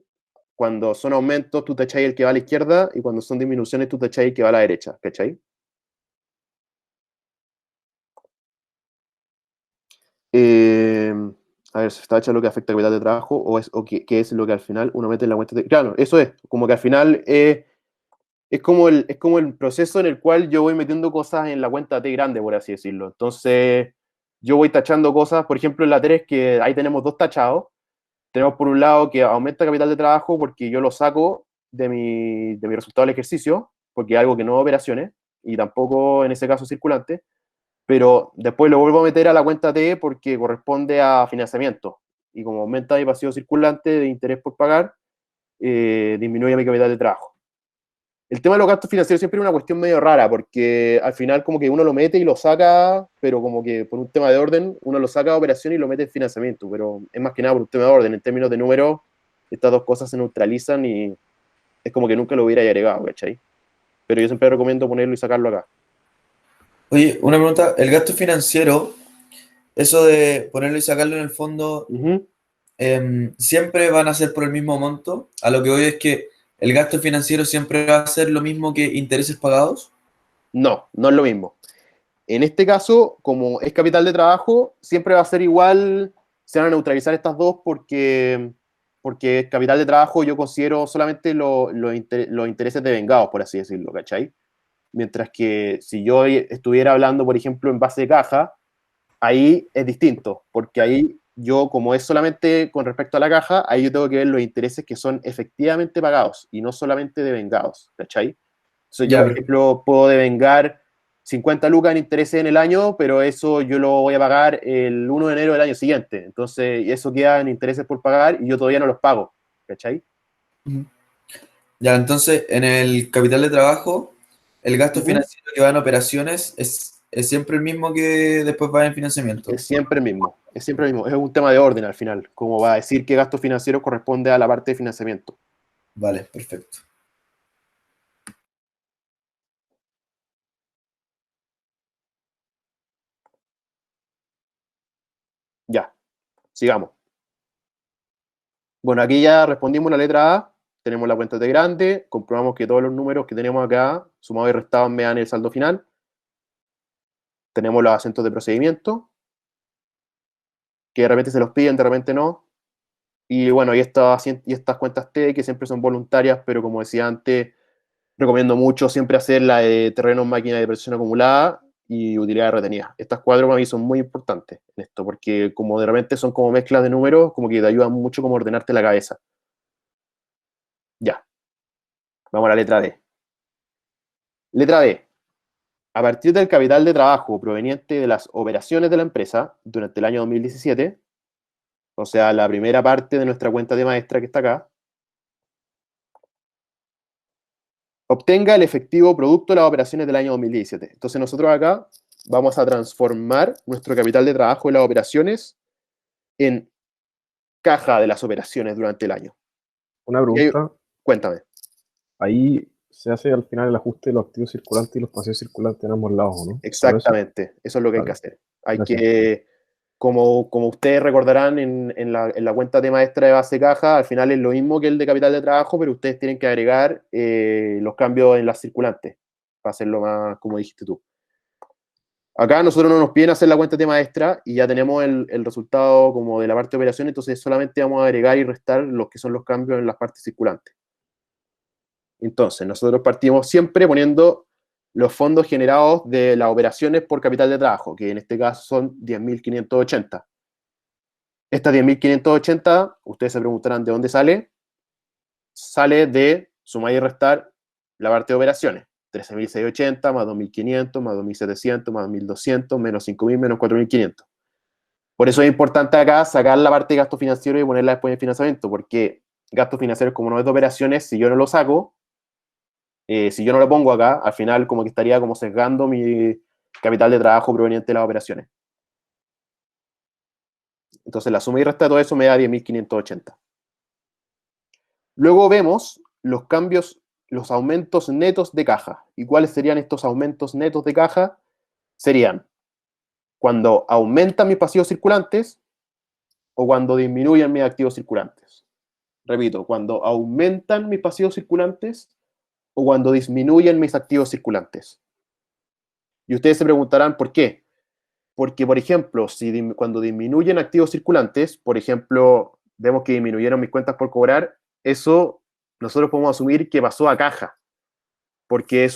cuando son aumentos, tú tacháis el que va a la izquierda y cuando son disminuciones, tú tacháis el que va a la derecha. ¿Cachai? Eh, a ver, ¿se está hecho lo que afecta a capital de trabajo o qué es lo que al final uno mete en la cuenta? Claro, eso es, como que al final es como el proceso en el cual yo voy metiendo cosas en la cuenta T grande, por así decirlo. Entonces, yo voy tachando cosas, por ejemplo, en la 3, que ahí tenemos dos tachados. Tenemos por un lado que aumenta capital de trabajo porque yo lo saco de mi resultado del ejercicio, porque es algo que no es operaciones, y tampoco en ese caso circulante, pero después lo vuelvo a meter a la cuenta T porque corresponde a financiamiento. Y como aumenta mi pasivo circulante de interés por pagar, disminuye mi capital de trabajo. El tema de los gastos financieros siempre es una cuestión medio rara, porque al final como que uno lo mete y lo saca, pero como que por un tema de orden, uno lo saca de operación y lo mete en financiamiento, pero es más que nada por un tema de orden. En términos de números, estas dos cosas se neutralizan y es como que nunca lo hubiera agregado, ¿cachai? Pero yo siempre recomiendo ponerlo y sacarlo acá. Oye, una pregunta, el gasto financiero, eso de ponerlo y sacarlo en el fondo, Ujú. ¿siempre van a ser por el mismo monto? A lo que voy es que el gasto financiero siempre va a ser lo mismo que intereses pagados. No, no es lo mismo. En este caso, como es capital de trabajo, siempre va a ser igual, se van a neutralizar estas dos porque capital de trabajo yo considero solamente los intereses devengados, por así decirlo, ¿cachai? Mientras que si yo estuviera hablando, por ejemplo, en base de caja, ahí es distinto, porque ahí yo, como es solamente con respecto a la caja, ahí yo tengo que ver los intereses que son efectivamente pagados y no solamente devengados, ¿cachai? Entonces yo, Ya, por ejemplo, puedo devengar 50 lucas en intereses en el año, pero eso yo lo voy a pagar el 1 de enero del año siguiente. Entonces, eso queda en intereses por pagar y yo todavía no los pago, ¿cachai? ujú. Ya, entonces en el capital de trabajo, el gasto Ujú. financiero que va en operaciones es siempre el mismo que después va en financiamiento. Es siempre el mismo, es siempre el mismo. Es un tema de orden al final, como va a decir qué gasto financiero corresponde a la parte de financiamiento. Vale, perfecto. Ya, sigamos. Bueno, aquí ya respondimos la letra A, tenemos la cuenta de grande, comprobamos que todos los números que tenemos acá, sumados y restados, me dan el saldo final. Tenemos los acentos de procedimiento, que de repente se los piden, de repente no. Y bueno, y estas cuentas T, que siempre son voluntarias, pero como decía antes, recomiendo mucho siempre hacer la de terrenos, máquina de presión acumulada y utilidades retenidas. Estas cuatro para mí son muy importantes en esto, porque como de repente son como mezclas de números, como que te ayudan mucho como a ordenarte la cabeza. Ya, vamos a la letra D. Letra D. A partir del capital de trabajo proveniente de las operaciones de la empresa durante el año 2017, o sea, la primera parte de nuestra cuenta de maestra que está acá, obtenga el efectivo producto de las operaciones del año 2017. Entonces nosotros acá vamos a transformar nuestro capital de trabajo de las operaciones en caja de las operaciones durante el año. Una Y ahí, pregunta, cuéntame. ahí se hace al final el ajuste de los activos circulantes y los pasivos circulantes en ambos lados, ¿no? ¿Solo eso? Exactamente, eso es lo que hay que Vale, hacer. Hay gracias. que, como ustedes recordarán en la cuenta de maestra de base caja, al final es lo mismo que el de capital de trabajo, pero ustedes tienen que agregar los cambios en las circulantes, para hacerlo más, como dijiste tú. Acá nosotros no nos piden hacer la cuenta de maestra y ya tenemos el resultado como de la parte de operación, entonces solamente vamos a agregar y restar los que son los cambios en las partes circulantes. Entonces, nosotros partimos siempre poniendo los fondos generados de las operaciones por capital de trabajo, que en este caso son 10.580. Estas 10.580, ustedes se preguntarán de dónde sale. Sale de sumar y restar la parte de operaciones. 13.680 más 2.500 más 2.700 más 1.200 menos 5.000 menos 4.500. Por eso es importante acá sacar la parte de gasto financiero y ponerla después en financiamiento, porque gastos financieros, como no es de operaciones, si yo no lo saco, si yo no lo pongo acá, al final como que estaría como sesgando mi capital de trabajo proveniente de las operaciones. Entonces la suma y resta de todo eso me da 10.580. Luego vemos los cambios, los aumentos netos de caja. ¿Y cuáles serían estos aumentos netos de caja? Serían cuando aumentan mis pasivos circulantes o cuando disminuyen mis activos circulantes. Repito, cuando aumentan mis pasivos circulantes o cuando disminuyen mis activos circulantes. Y ustedes se preguntarán por qué. Porque, por ejemplo, cuando disminuyen activos circulantes, por ejemplo, vemos que disminuyeron mis cuentas por cobrar, eso nosotros podemos asumir que pasó a caja, porque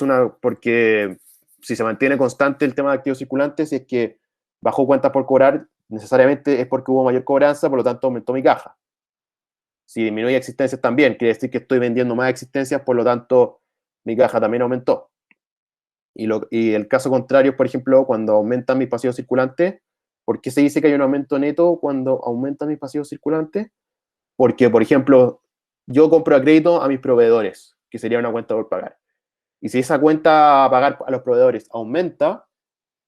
si se mantiene constante el tema de activos circulantes, es que bajó cuentas por cobrar, necesariamente es porque hubo mayor cobranza, por lo tanto aumentó mi caja. Si disminuye existencias también, quiere decir que estoy vendiendo más existencias, por lo tanto mi caja también aumentó. Y el caso contrario, por ejemplo, cuando aumentan mis pasivos circulantes, ¿por qué se dice que hay un aumento neto cuando aumentan mis pasivos circulantes? Porque, por ejemplo, yo compro a crédito a mis proveedores, que sería una cuenta por pagar. Y si esa cuenta a pagar a los proveedores aumenta,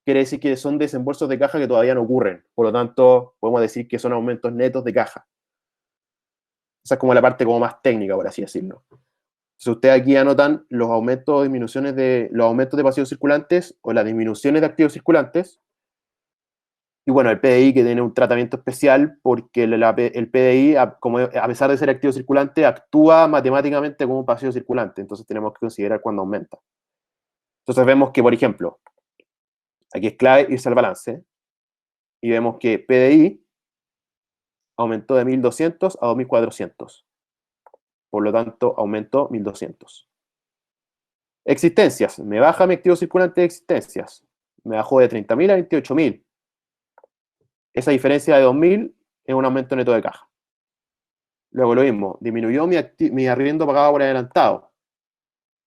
quiere decir que son desembolsos de caja que todavía no ocurren. Por lo tanto, podemos decir que son aumentos netos de caja. Esa es como la parte como más técnica, por así decirlo. Entonces ustedes aquí anotan los aumentos o disminuciones los aumentos de pasivos circulantes o las disminuciones de activos circulantes. Y bueno, el PDI que tiene un tratamiento especial porque el PDI, como a pesar de ser activo circulante, actúa matemáticamente como un pasivo circulante. Entonces tenemos que considerar cuando aumenta. Entonces vemos que, por ejemplo, aquí es clave irse al balance y vemos que PDI aumentó de 1.200 a 2.400. Por lo tanto, aumentó 1.200. Existencias. Me baja mi activo circulante de existencias. Me bajó de 30.000 a 28.000. Esa diferencia de 2.000 es un aumento neto de caja. Luego lo mismo, disminuyó mi arriendo pagado por adelantado.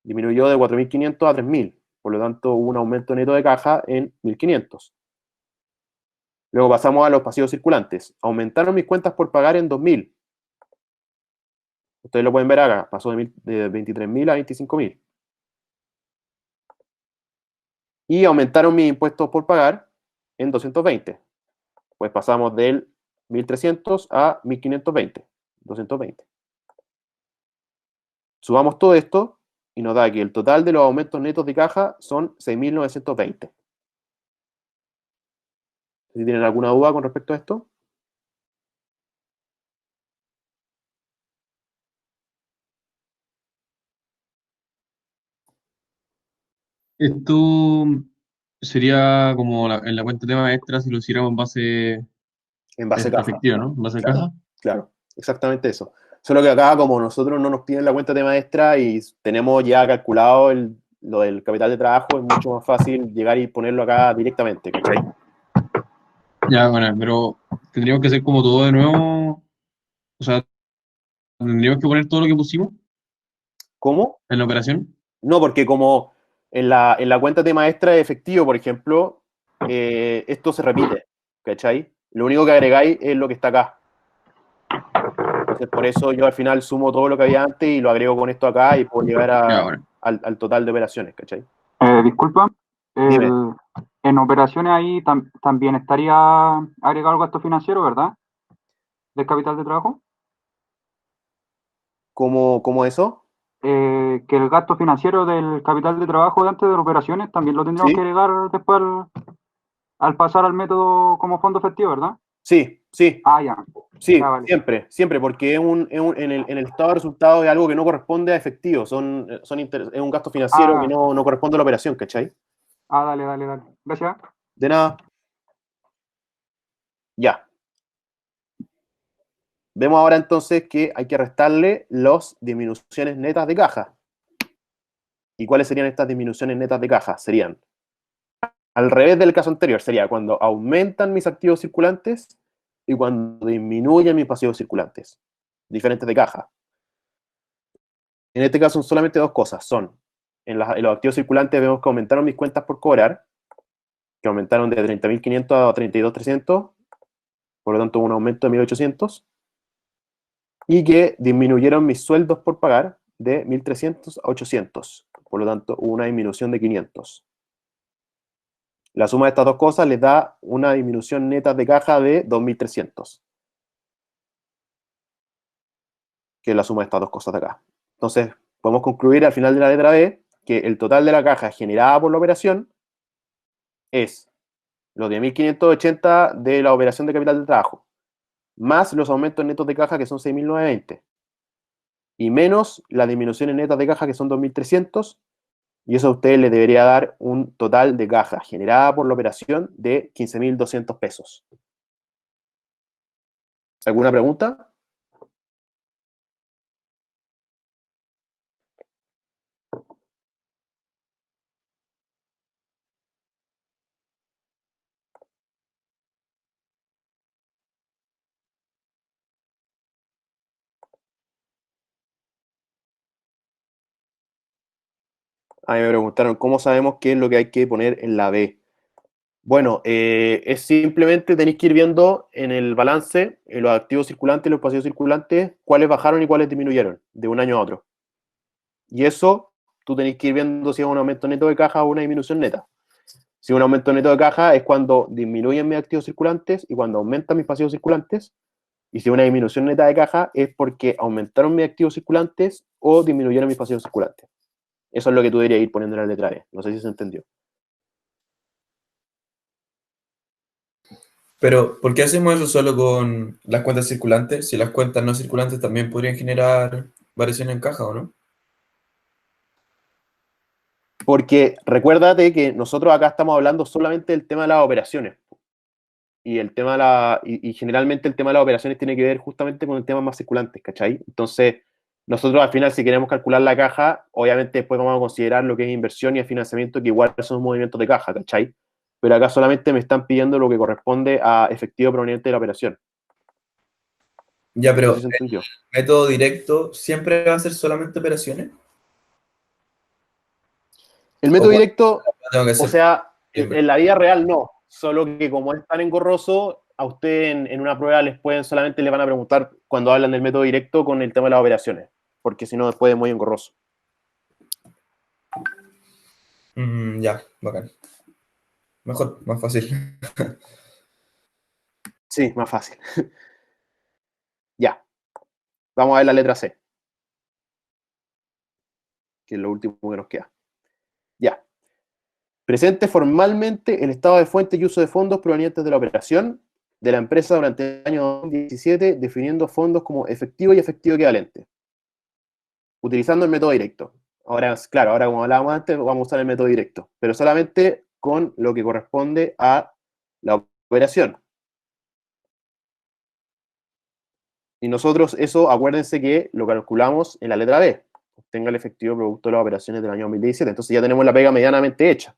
Disminuyó de 4.500 a 3.000. Por lo tanto, hubo un aumento neto de caja en 1.500. Luego pasamos a los pasivos circulantes. Aumentaron mis cuentas por pagar en 2.000. Ustedes lo pueden ver acá. Pasó de 23.000 a 25.000. Y aumentaron mis impuestos por pagar en 220. Pues pasamos del 1.300 a 1.520. 220. Subamos todo esto y nos da que el total de los aumentos netos de caja son 6.920. Si tienen alguna duda con respecto a esto. Esto sería como en la cuenta de tema extra si lo hiciéramos En base a caja. efectiva, ¿no? En base a Claro, caja. claro, exactamente eso. Solo que acá, como nosotros no nos piden la cuenta de maestra y tenemos ya calculado lo del capital de trabajo, es mucho más fácil llegar y ponerlo acá directamente, ¿cachai? Ya, bueno, pero tendríamos que hacer como todo de nuevo. O sea, tendríamos que poner todo lo que pusimos ¿Cómo? en la operación. No, porque como en la cuenta de maestra de efectivo, por ejemplo, esto se repite, ¿cachai? Lo único que agregáis es lo que está acá. Entonces, por eso yo al final sumo todo lo que había antes y lo agrego con esto acá y puedo llegar Ya, bueno. al total de operaciones, ¿cachai? Disculpa, Dime. en operaciones ahí también estaría agregado el gasto financiero, ¿verdad? Del capital de trabajo. ¿Cómo eso? Que el gasto financiero del capital de trabajo de antes de las operaciones también lo tendríamos Sí. que agregar después al pasar al método como fondo efectivo, ¿verdad? Sí, sí. Ah, ya. Sí, Ya, vale. siempre, porque en el estado de resultados es algo que no corresponde a efectivo, es un gasto financiero que no corresponde a la operación, ¿cachai? Dale. Gracias. De nada. Ya. Vemos ahora entonces que hay que restarle las disminuciones netas de caja. ¿Y cuáles serían estas disminuciones netas de caja? Serían, al revés del caso anterior, sería cuando aumentan mis activos circulantes y cuando disminuyen mis pasivos circulantes, diferentes de caja. En este caso son solamente dos cosas, en los activos circulantes vemos que aumentaron mis cuentas por cobrar, que aumentaron de 30.500 a 32.300, por lo tanto un aumento de 1.800, y que disminuyeron mis sueldos por pagar de 1.300 a 800, por lo tanto una disminución de 500. La suma de estas dos cosas les da una disminución neta de caja de 2.300, que es la suma de estas dos cosas de acá. Entonces, podemos concluir al final de la letra B que el total de la caja generada por la operación es los 10.580 de la operación de capital de trabajo, más los aumentos netos de caja que son 6.920, y menos las disminuciones netas de caja que son 2.300, y eso a ustedes les debería dar un total de caja generada por la operación de 15.200 pesos. ¿Alguna pregunta? A mí me preguntaron, ¿cómo sabemos qué es lo que hay que poner en la B? Bueno, es simplemente tenéis que ir viendo en el balance, en los activos circulantes y los pasivos circulantes, cuáles bajaron y cuáles disminuyeron de un año a otro. Y eso tú tenéis que ir viendo si es un aumento neto de caja o una disminución neta. Si es un aumento neto de caja es cuando disminuyen mis activos circulantes y cuando aumentan mis pasivos circulantes. Y si hay una disminución neta de caja es porque aumentaron mis activos circulantes o disminuyeron mis pasivos circulantes. Eso es lo que tú deberías ir poniendo en la letra B. No sé si se entendió. Pero, ¿por qué hacemos eso solo con las cuentas circulantes? Si las cuentas no circulantes también podrían generar variaciones en caja, ¿o no? Porque recuérdate que nosotros acá estamos hablando solamente del tema de las operaciones. Y el tema de y generalmente el tema de las operaciones tiene que ver justamente con el tema más circulantes, ¿cachai? Entonces, nosotros al final, si queremos calcular la caja, obviamente después vamos a considerar lo que es inversión y el financiamiento, que igual son movimientos de caja, ¿cachai? Pero acá solamente me están pidiendo lo que corresponde a efectivo proveniente de la operación. Ya, No pero sé si se entendió. el método directo siempre va a ser solamente operaciones. El método directo, Tengo que o hacer sea, siempre. en la vida real no, solo que como es tan engorroso, a usted en una prueba solamente le van a preguntar cuando hablan del método directo con el tema de las operaciones, porque si no después es muy engorroso. Ya, bacán. Mejor, más fácil. Sí, más fácil. Ya, vamos a ver la letra C, que es lo último que nos queda. Ya. Presente formalmente el estado de fuente y uso de fondos provenientes de la operación de la empresa durante el año 2017, definiendo fondos como efectivo y efectivo equivalente, utilizando el método directo. Ahora, claro, ahora como hablábamos antes, vamos a usar el método directo, pero solamente con lo que corresponde a la operación. Y nosotros eso, acuérdense que lo calculamos en la letra B, obtenga el efectivo producto de las operaciones del año 2017. Entonces ya tenemos la pega medianamente hecha.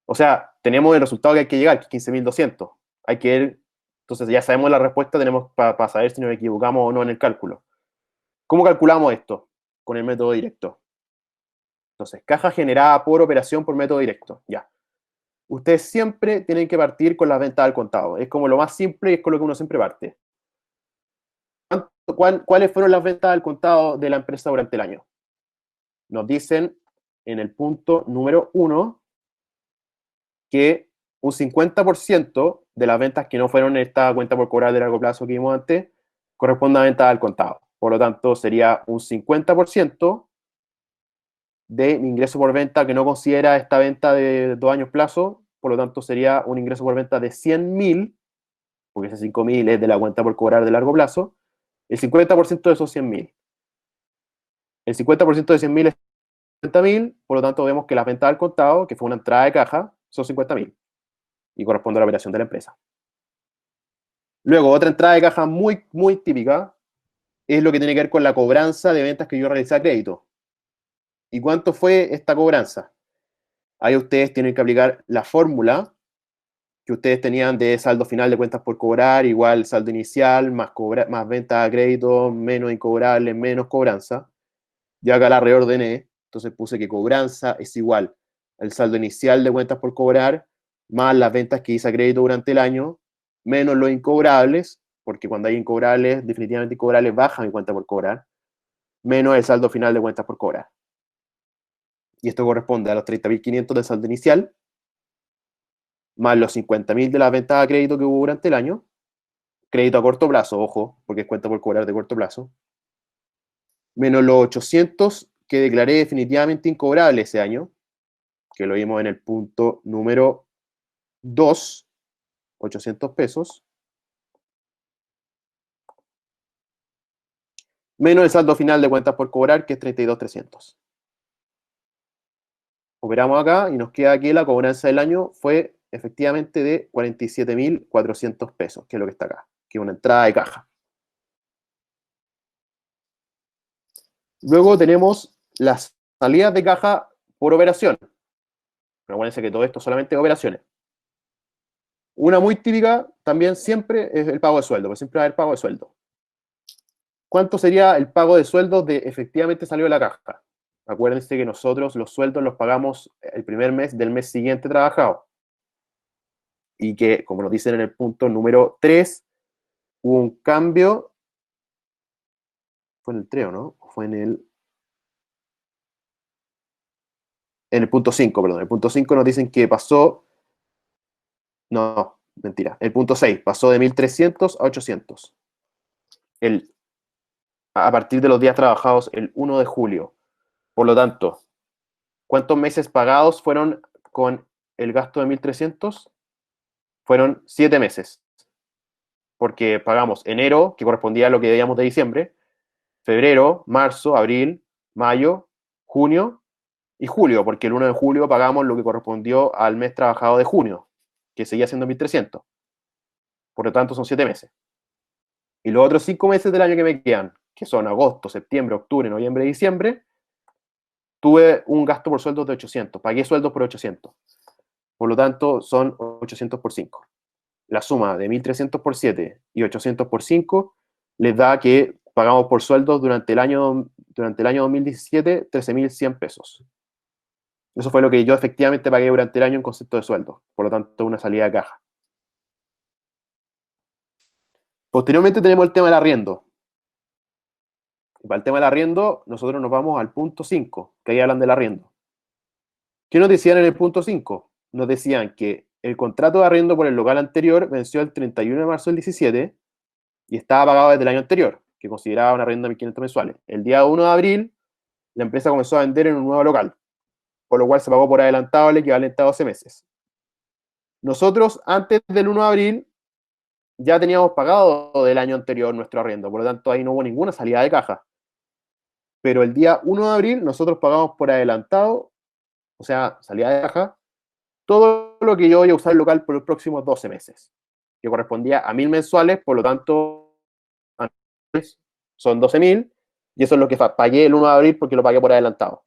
O sea, tenemos el resultado que hay que llegar, que es 15.200. Hay que ver, entonces ya sabemos la respuesta, tenemos para saber si nos equivocamos o no en el cálculo. ¿Cómo calculamos esto? Con el método directo. Entonces, caja generada por operación por método directo. Ya. Ustedes siempre tienen que partir con las ventas al contado. Es como lo más simple y es con lo que uno siempre parte. ¿Cuáles fueron las ventas al contado de la empresa durante el año? Nos dicen en el punto número 1 que un 50% de las ventas que no fueron en esta cuenta por cobrar de largo plazo que vimos antes corresponde a ventas al contado. Por lo tanto, sería un 50% de mi ingreso por venta que no considera esta venta de 2 años plazo. Por lo tanto, sería un ingreso por venta de 100.000, porque ese 5.000 es de la cuenta por cobrar de largo plazo. El 50% de esos 100.000. El 50% de 100.000 es 50.000, por lo tanto, vemos que las ventas al contado, que fue una entrada de caja, son 50.000 y corresponde a la operación de la empresa. Luego, otra entrada de caja muy, muy típica es lo que tiene que ver con la cobranza de ventas que yo realicé a crédito. ¿Y cuánto fue esta cobranza? Ahí ustedes tienen que aplicar la fórmula que ustedes tenían de saldo final de cuentas por cobrar, igual saldo inicial, más ventas a crédito, menos incobrables, menos cobranza. Yo acá la reordené, entonces puse que cobranza es igual al saldo inicial de cuentas por cobrar, más las ventas que hice a crédito durante el año, menos los incobrables, porque cuando hay incobrables, definitivamente incobrables, baja mi cuenta por cobrar, menos el saldo final de cuentas por cobrar. Y esto corresponde a los 30.500 del saldo inicial, más los 50.000 de las ventas a crédito que hubo durante el año, crédito a corto plazo, ojo, porque es cuenta por cobrar de corto plazo, menos los 800 que declaré definitivamente incobrable ese año, que lo vimos en el punto número 2, 800 pesos, menos el saldo final de cuentas por cobrar, que es 32.300. Operamos acá y nos queda que la cobranza del año fue efectivamente de 47.400 pesos, que es lo que está acá, que es una entrada de caja. Luego tenemos las salidas de caja por operación. Recuerden que todo esto solamente es operaciones. Una muy típica también siempre es el pago de sueldo, pues siempre va a haber pago de sueldo. ¿Cuánto sería el pago de sueldo de efectivamente salió de la caja? Acuérdense que nosotros los sueldos los pagamos el primer mes del mes siguiente trabajado. Y que, como nos dicen en el punto número 3, hubo un cambio. ¿Fue en el 3 o no? Fue en el punto 5, perdón. En el punto 5 nos dicen que pasó. No, mentira, el punto 6 pasó de 1.300 a 800. A partir de los días trabajados el 1 de julio. Por lo tanto, ¿cuántos meses pagados fueron con el gasto de 1.300? Fueron 7 meses. Porque pagamos enero, que correspondía a lo que debíamos de diciembre, febrero, marzo, abril, mayo, junio y julio, porque el 1 de julio pagamos lo que correspondió al mes trabajado de junio, que seguía siendo 1.300. Por lo tanto, son 7 meses. Y los otros 5 meses del año que me quedan, que son agosto, septiembre, octubre, noviembre y diciembre, tuve un gasto por sueldos de 800. Pagué sueldos por 800. Por lo tanto, son 800 por 5. La suma de 1.300 por 7 y 800 por 5 les da que pagamos por sueldos durante el año 2017 13.100 pesos. Eso fue lo que yo efectivamente pagué durante el año en concepto de sueldo. Por lo tanto, una salida de caja. Posteriormente tenemos el tema del arriendo. Y para el tema del arriendo, nosotros nos vamos al punto 5, que ahí hablan del arriendo. ¿Qué nos decían en el punto 5? Nos decían que el contrato de arriendo por el local anterior venció el 31 de marzo del 17 y estaba pagado desde el año anterior, que consideraba un arriendo de 1.500 mensuales. El día 1 de abril, la empresa comenzó a vender en un nuevo local, por lo cual se pagó por adelantado el equivalente a 12 meses. Nosotros, antes del 1 de abril, ya teníamos pagado del año anterior nuestro arriendo, por lo tanto ahí no hubo ninguna salida de caja. Pero el día 1 de abril nosotros pagamos por adelantado, o sea, salida de caja, todo lo que yo voy a usar el local por los próximos 12 meses, que correspondía a 1.000 mensuales, por lo tanto son 12.000, y eso es lo que pagué el 1 de abril porque lo pagué por adelantado.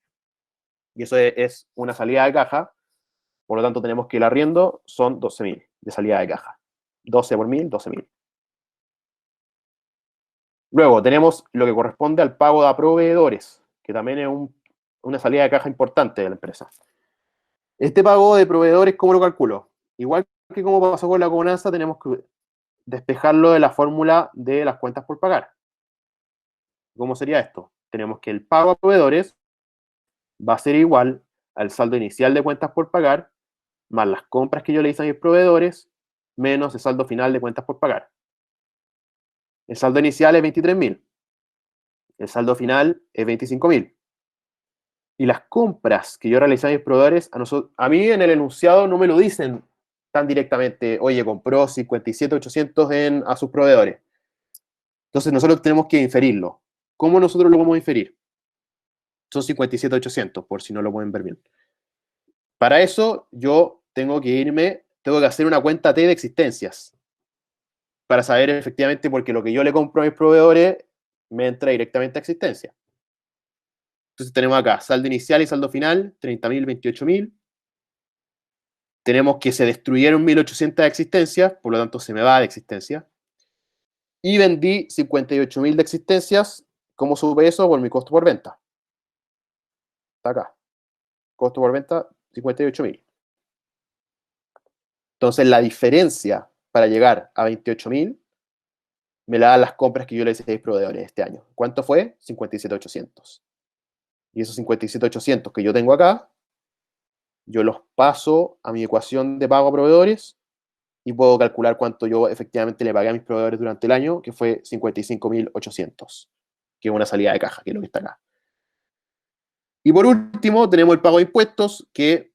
Y eso es una salida de caja, por lo tanto tenemos que el arriendo son 12.000 de salida de caja. 12 por 1.000, 12.000. Luego tenemos lo que corresponde al pago de proveedores, que también es una salida de caja importante de la empresa. Este pago de proveedores, ¿cómo lo calculo? Igual que como pasó con la gobernanza, tenemos que despejarlo de la fórmula de las cuentas por pagar. ¿Cómo sería esto? Tenemos que el pago a proveedores va a ser igual al saldo inicial de cuentas por pagar, más las compras que yo le hice a mis proveedores, menos el saldo final de cuentas por pagar. El saldo inicial es 23.000. El saldo final es 25.000. Y las compras que yo realicé a mis proveedores, a mí en el enunciado no me lo dicen tan directamente, oye, compró 57.800 a sus proveedores. Entonces nosotros tenemos que inferirlo. ¿Cómo nosotros lo vamos a inferir? Son 57.800, por si no lo pueden ver bien. Para eso yo tengo que hacer una cuenta T de existencias, para saber efectivamente, porque lo que yo le compro a mis proveedores me entra directamente a existencia. Entonces tenemos acá saldo inicial y saldo final, 30.000, 28.000. Tenemos que se destruyeron 1.800 existencias, por lo tanto se me va de existencia. Y vendí 58.000 de existencias. ¿Cómo supe eso? Por mi costo por venta. Está acá. Costo por venta, 58.000. Entonces la diferencia para llegar a 28.000 me la dan las compras que yo le hice a mis proveedores este año. ¿Cuánto fue? 57.800. Y esos 57.800 que yo tengo acá, yo los paso a mi ecuación de pago a proveedores y puedo calcular cuánto yo efectivamente le pagué a mis proveedores durante el año, que fue 55.800, que es una salida de caja, que es lo que está acá. Y por último, tenemos el pago de impuestos, que,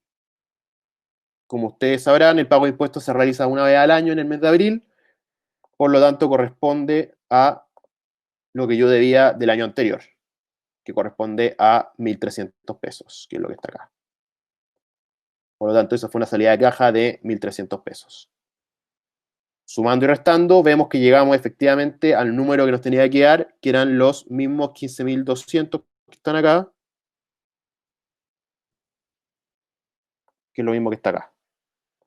como ustedes sabrán, el pago de impuestos se realiza una vez al año en el mes de abril, por lo tanto corresponde a lo que yo debía del año anterior, que corresponde a 1.300 pesos, que es lo que está acá. Por lo tanto, esa fue una salida de caja de 1.300 pesos. Sumando y restando, vemos que llegamos efectivamente al número que nos tenía que dar, que eran los mismos 15.200 que están acá, que es lo mismo que está acá.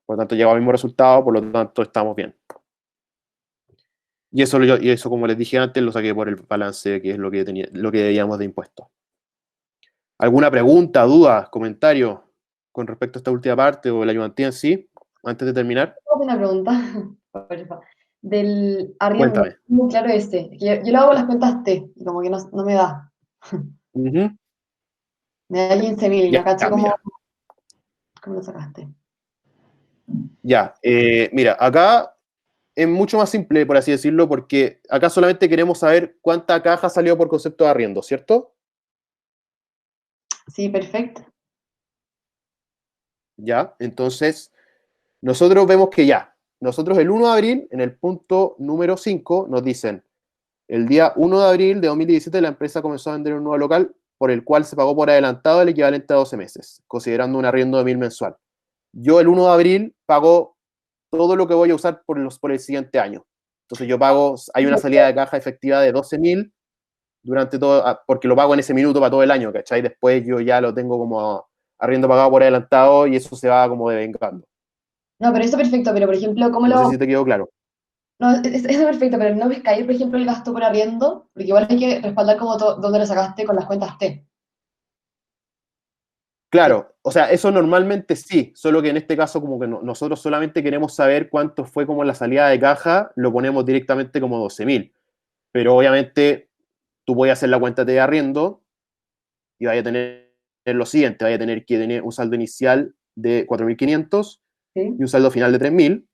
Por lo tanto, llegamos al mismo resultado, por lo tanto, estamos bien. Y eso, como les dije antes, lo saqué por el balance, que es lo que debíamos de impuestos. ¿Alguna pregunta, duda, comentario con respecto a esta última parte o la ayudantía en sí, antes de terminar? Tengo una pregunta, porfa. Del arriendo, Cuéntame. muy claro yo lo hago las cuentas T, y como que no me da. Uh-huh. Me da 15.000, Ya, no cacho mira. cómo lo sacaste. Ya, mira, acá es mucho más simple, por así decirlo, porque acá solamente queremos saber cuánta caja salió por concepto de arriendo, ¿cierto? Sí, perfecto. Ya, entonces nosotros vemos que ya, nosotros el 1 de abril, en el punto número 5, nos dicen, el día 1 de abril de 2017 la empresa comenzó a vender un nuevo local por el cual se pagó por adelantado el equivalente a 12 meses, considerando un arriendo de 1.000 mensual. Yo el 1 de abril pago todo lo que voy a usar por el siguiente año. Entonces yo pago, hay una salida de caja efectiva de 12.000 durante todo, porque lo pago en ese minuto para todo el año, ¿cachai? Después yo ya lo tengo como arriendo pagado por adelantado y eso se va como devengando. No, pero eso perfecto, pero por ejemplo, ¿cómo No sé lo...? si te quedó claro. No, eso perfecto, pero no ves caer, por ejemplo, el gasto por arriendo, porque igual hay que respaldar como dónde lo sacaste con las cuentas T. Claro, o sea, eso normalmente sí, solo que en este caso como que nosotros solamente queremos saber cuánto fue como la salida de caja, lo ponemos directamente como 12.000. Pero obviamente tú puedes hacer la cuenta de arriendo y vaya a tener lo siguiente, vaya a tener que tener un saldo inicial de 4.500 ¿Sí? y un saldo final de 3.000.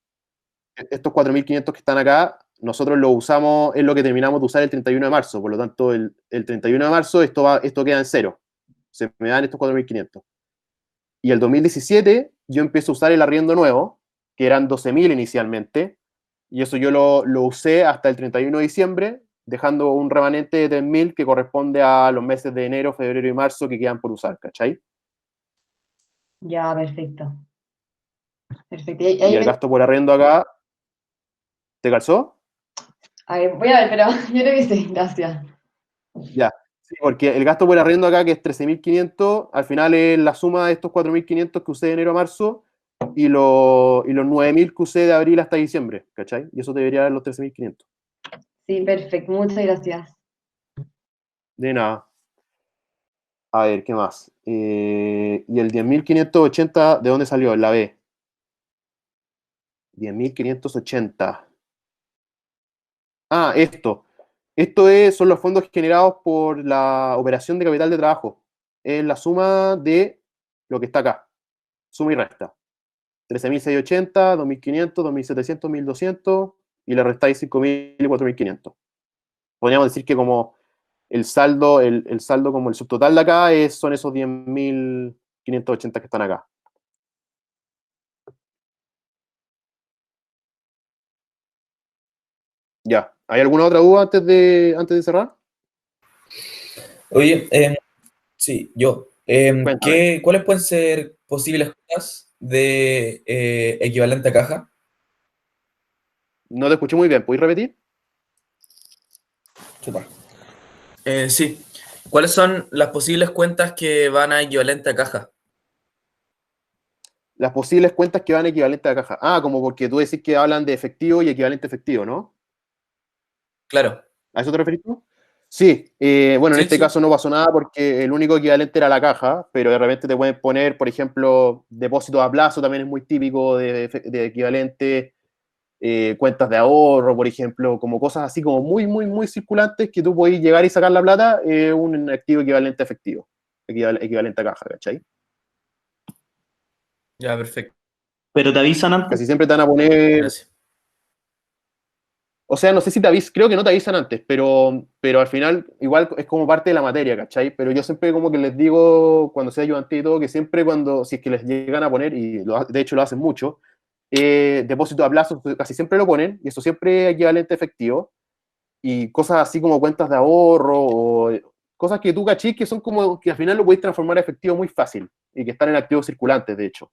Estos 4.500 que están acá, nosotros lo usamos, es lo que terminamos de usar el 31 de marzo, por lo tanto el 31 de marzo esto queda en cero, se me dan estos 4.500. Y el 2017 yo empiezo a usar el arriendo nuevo, que eran 12.000 inicialmente, y eso yo lo usé hasta el 31 de diciembre, dejando un remanente de 3.000 que corresponde a los meses de enero, febrero y marzo que quedan por usar, ¿cachai? Ya, perfecto. Perfecto. Y Y ahí el gasto por arriendo acá, ¿te calzó? a ver, voy a ver, pero yo creo que sí, gracias. Ya. Sí, porque el gasto por arriendo acá, que es 13.500, al final es la suma de estos 4.500 que usé de enero a marzo y los 9.000 que usé de abril hasta diciembre, ¿cachai? Y eso debería dar los 13.500. Sí, perfecto, muchas gracias. De nada. A ver, ¿qué más? Y el 10.580, ¿de dónde salió? La B. 10.580. Ah, esto. Son los fondos generados por la operación de capital de trabajo. Es la suma de lo que está acá. Suma y resta. 13.680, 2.500, 2.700, 1.200 y le restáis 5.000 y 4.500. Podríamos decir que como el saldo como el subtotal de acá son esos 10.580 que están acá. Ya. ¿Hay alguna otra duda antes de cerrar? Oye, sí, yo. Cuéntame. ¿Cuáles pueden ser posibles cuentas de equivalente a caja? No te escuché muy bien. ¿Puedes repetir? Chupa. Sí. ¿Cuáles son las posibles cuentas que van a equivalente a caja? Las posibles cuentas que van equivalente a caja. Ah, como porque tú decís que hablan de efectivo y equivalente a efectivo, ¿no? Claro. ¿A eso te referís tú? Sí, bueno, en Sí, este sí. caso no pasó nada porque el único equivalente era la caja, pero de repente te pueden poner, por ejemplo, depósitos a plazo, también es muy típico de equivalente, cuentas de ahorro, por ejemplo, como cosas así como muy, muy, muy circulantes que tú puedes llegar y sacar la plata, un activo equivalente a efectivo, equivalente a caja, ¿cachai? Ya, perfecto. Pero te avisan antes. Casi siempre te van a poner. Gracias. O sea, no sé si te avisan, creo que no te avisan antes, pero al final igual es como parte de la materia, ¿cachai? Pero yo siempre como que les digo, cuando sea ayudante y todo, que siempre si es que les llegan a poner, y de hecho lo hacen mucho, depósito a plazo, casi siempre lo ponen, y eso siempre es equivalente a efectivo, y cosas así como cuentas de ahorro, o cosas que tú cachis que son como que al final lo podéis transformar a efectivo muy fácil, y que están en activos circulantes, de hecho.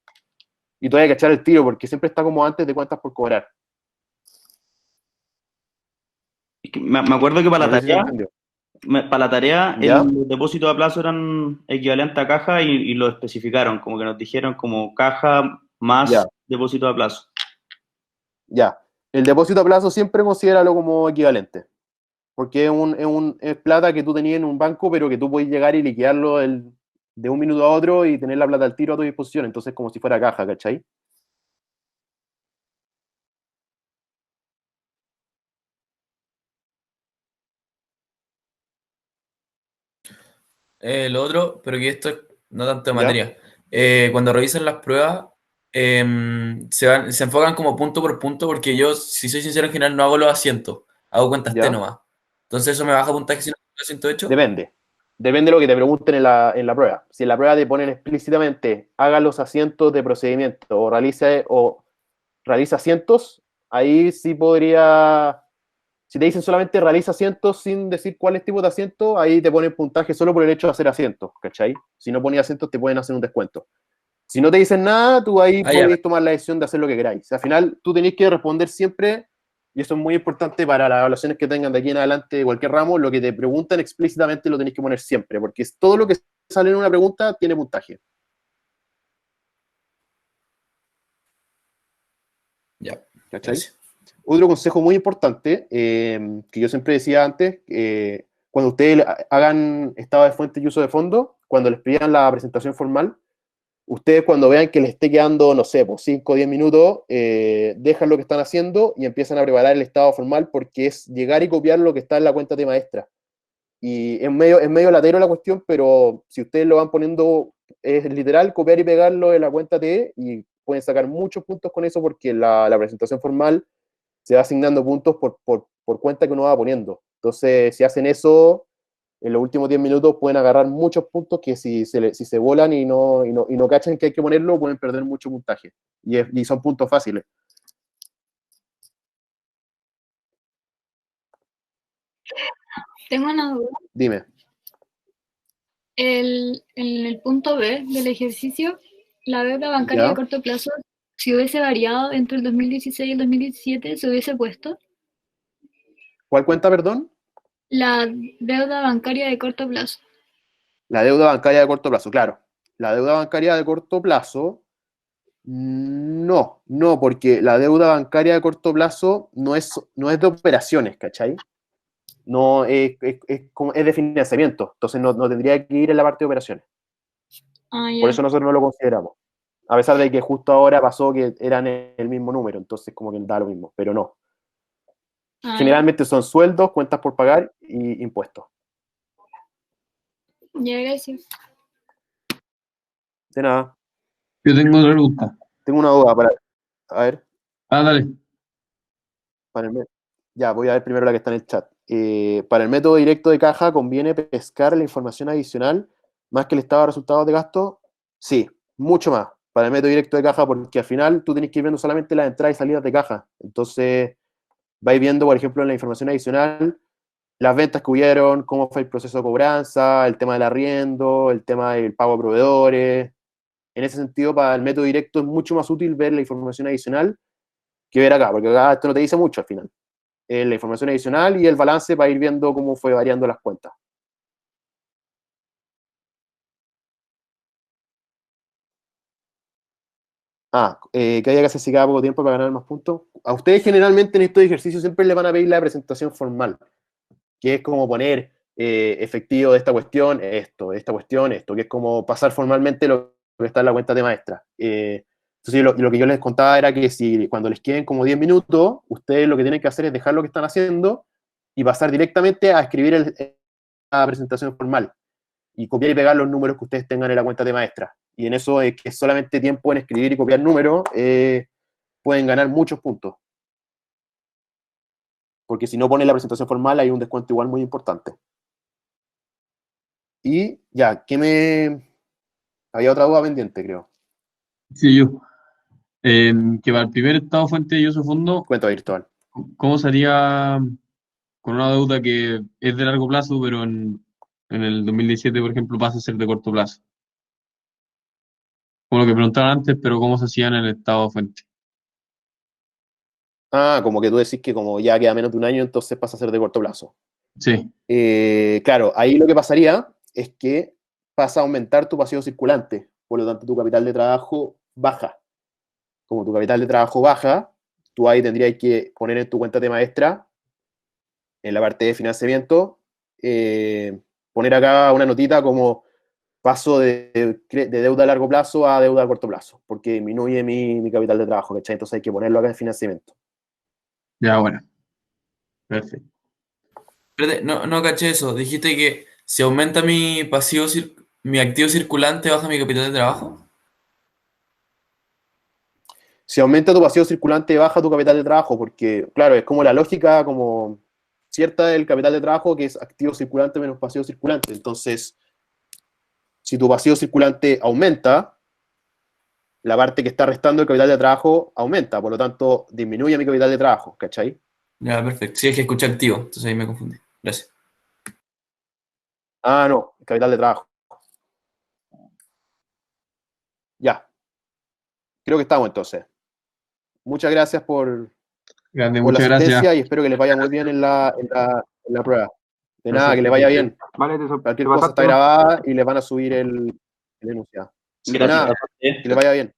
Y todavía hay que echar el tiro, porque siempre está como antes de cuentas por cobrar. Es que me acuerdo que No sé si se entendió. para la tarea, ¿Ya? el depósito a plazo eran equivalente a caja y lo especificaron, como que nos dijeron como caja más Ya. depósito a plazo. Ya. El depósito a plazo siempre considéralo como equivalente. Porque es plata que tú tenías en un banco, pero que tú puedes llegar y liquidarlo de un minuto a otro y tener la plata al tiro a tu disposición. Entonces, como si fuera caja, ¿cachai? Lo otro, pero que esto es no tanto de ¿Ya? materia. Cuando revisan las pruebas, se enfocan como punto por punto, porque yo, si soy sincero, en general no hago los asientos, hago cuentas T ¿Ya? nomás. Entonces eso me baja puntaje si no tengo asiento hecho. Depende. Depende de lo que te pregunten en la prueba. Si en la prueba te ponen explícitamente, haga los asientos de procedimiento o realiza asientos, ahí sí podría. Si te dicen solamente realiza asientos sin decir cuáles tipos de asientos, ahí te ponen puntaje solo por el hecho de hacer asientos, ¿cachai? Si no ponías asientos, te pueden hacer un descuento. Si no te dicen nada, tú ahí Ah, ya. podéis tomar la decisión de hacer lo que queráis. Al final, tú tenés que responder siempre, y eso es muy importante para las evaluaciones que tengan de aquí en adelante de cualquier ramo, lo que te preguntan explícitamente lo tenéis que poner siempre, porque todo lo que sale en una pregunta tiene puntaje. Ya, ¿Cachai? gracias. Otro consejo muy importante, que yo siempre decía antes, cuando ustedes hagan estado de fuente y uso de fondo, cuando les pidan la presentación formal, ustedes cuando vean que les esté quedando, no sé, pues 5 o 10 minutos, dejan lo que están haciendo y empiezan a preparar el estado formal, porque es llegar y copiar lo que está en la cuenta de maestra. Y es medio latero la cuestión, pero si ustedes lo van poniendo, es literal copiar y pegarlo en la cuenta T y pueden sacar muchos puntos con eso, porque la presentación formal se va asignando puntos por cuenta que uno va poniendo. Entonces, si hacen eso, en los últimos 10 minutos pueden agarrar muchos puntos que si se volan y no cachan que hay que ponerlo, pueden perder mucho puntaje. Y son puntos fáciles. Tengo una duda. Dime. En el punto B del ejercicio, la deuda bancaria ¿Ya? de corto plazo, si hubiese variado entre el 2016 y el 2017, se hubiese puesto. ¿Cuál cuenta, perdón? La deuda bancaria de corto plazo. La deuda bancaria de corto plazo, claro. La deuda bancaria de corto plazo, no, porque la deuda bancaria de corto plazo no es de operaciones, ¿cachai? No, es de financiamiento, entonces no tendría que ir en la parte de operaciones. Ah, Por ya. eso nosotros no lo consideramos. A pesar de que justo ahora pasó que eran el mismo número, entonces como que da lo mismo, pero no. Ah, ya. Generalmente son sueldos, cuentas por pagar y impuestos. Ya, gracias. De nada. Yo tengo otra pregunta. Tengo una duda para. A ver, Dale. para el ya, voy a ver primero la que está en el chat. Para el método directo de caja, ¿conviene pescar la información adicional más que el estado de resultados de gasto? Sí, mucho más. Para el método directo de caja, porque al final tú tienes que ir viendo solamente las entradas y salidas de caja. Entonces, vais viendo, por ejemplo, en la información adicional, las ventas que hubieron, cómo fue el proceso de cobranza, el tema del arriendo, el tema del pago a proveedores. En ese sentido, para el método directo es mucho más útil ver la información adicional que ver acá, porque acá esto no te dice mucho al final. La información adicional y el balance para ir viendo cómo fue variando las cuentas. Que haya que hacerse cada poco tiempo para ganar más puntos. A ustedes generalmente en estos ejercicios siempre les van a pedir la presentación formal, que es como poner efectivo de esta cuestión, esto, de esta cuestión, esto, que es como pasar formalmente lo que está en la cuenta de maestra. Entonces, lo que yo les contaba era que si cuando les queden como 10 minutos, ustedes lo que tienen que hacer es dejar lo que están haciendo y pasar directamente a escribir la presentación formal y copiar y pegar los números que ustedes tengan en la cuenta de maestra. Y en eso es que solamente tiempo en escribir y copiar números pueden ganar muchos puntos. Porque si no ponen la presentación formal hay un descuento igual muy importante. Y ya, había otra duda pendiente, creo. Sí, yo. Que para el primer estado fuente y uso de fondo, Cuenta virtual. ¿cómo sería con una deuda que es de largo plazo, pero en el 2017, por ejemplo, pasa a ser de corto plazo? Como lo que preguntaban antes, pero ¿cómo se hacía en el estado fuente? Como que tú decís que como ya queda menos de un año, entonces pasa a ser de corto plazo. Sí. Claro, ahí lo que pasaría es que pasa a aumentar tu pasivo circulante, por lo tanto tu capital de trabajo baja. Como tu capital de trabajo baja, tú ahí tendrías que poner en tu cuenta de maestra, en la parte de financiamiento, poner acá una notita como paso de deuda a largo plazo a deuda a corto plazo, porque disminuye mi capital de trabajo, ¿cachai? Entonces hay que ponerlo acá en financiamiento. Ya, bueno. Perfecto. Espérate, no caché eso. Dijiste que si aumenta mi mi activo circulante, baja mi capital de trabajo. Si aumenta tu pasivo circulante, baja tu capital de trabajo, porque, claro, es como la lógica como cierta del capital de trabajo, que es activo circulante menos pasivo circulante. Entonces, si tu pasivo circulante aumenta, la parte que está restando el capital de trabajo aumenta, por lo tanto, disminuye mi capital de trabajo, ¿cachai? Ya, perfecto. Sí, es que escuché activo, entonces ahí me confundí. Gracias. Ah, no, el capital de trabajo. Ya. Creo que estamos entonces. Muchas gracias por Grande, la muchas asistencia gracias. y espero que les vaya muy bien en la prueba. De nada, Gracias. que les vaya bien. Vale, Cualquier te cosa está pasaste. grabada y les van a subir el enunciado. De Gracias. nada, que les vaya bien.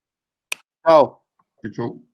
Chao. Chau.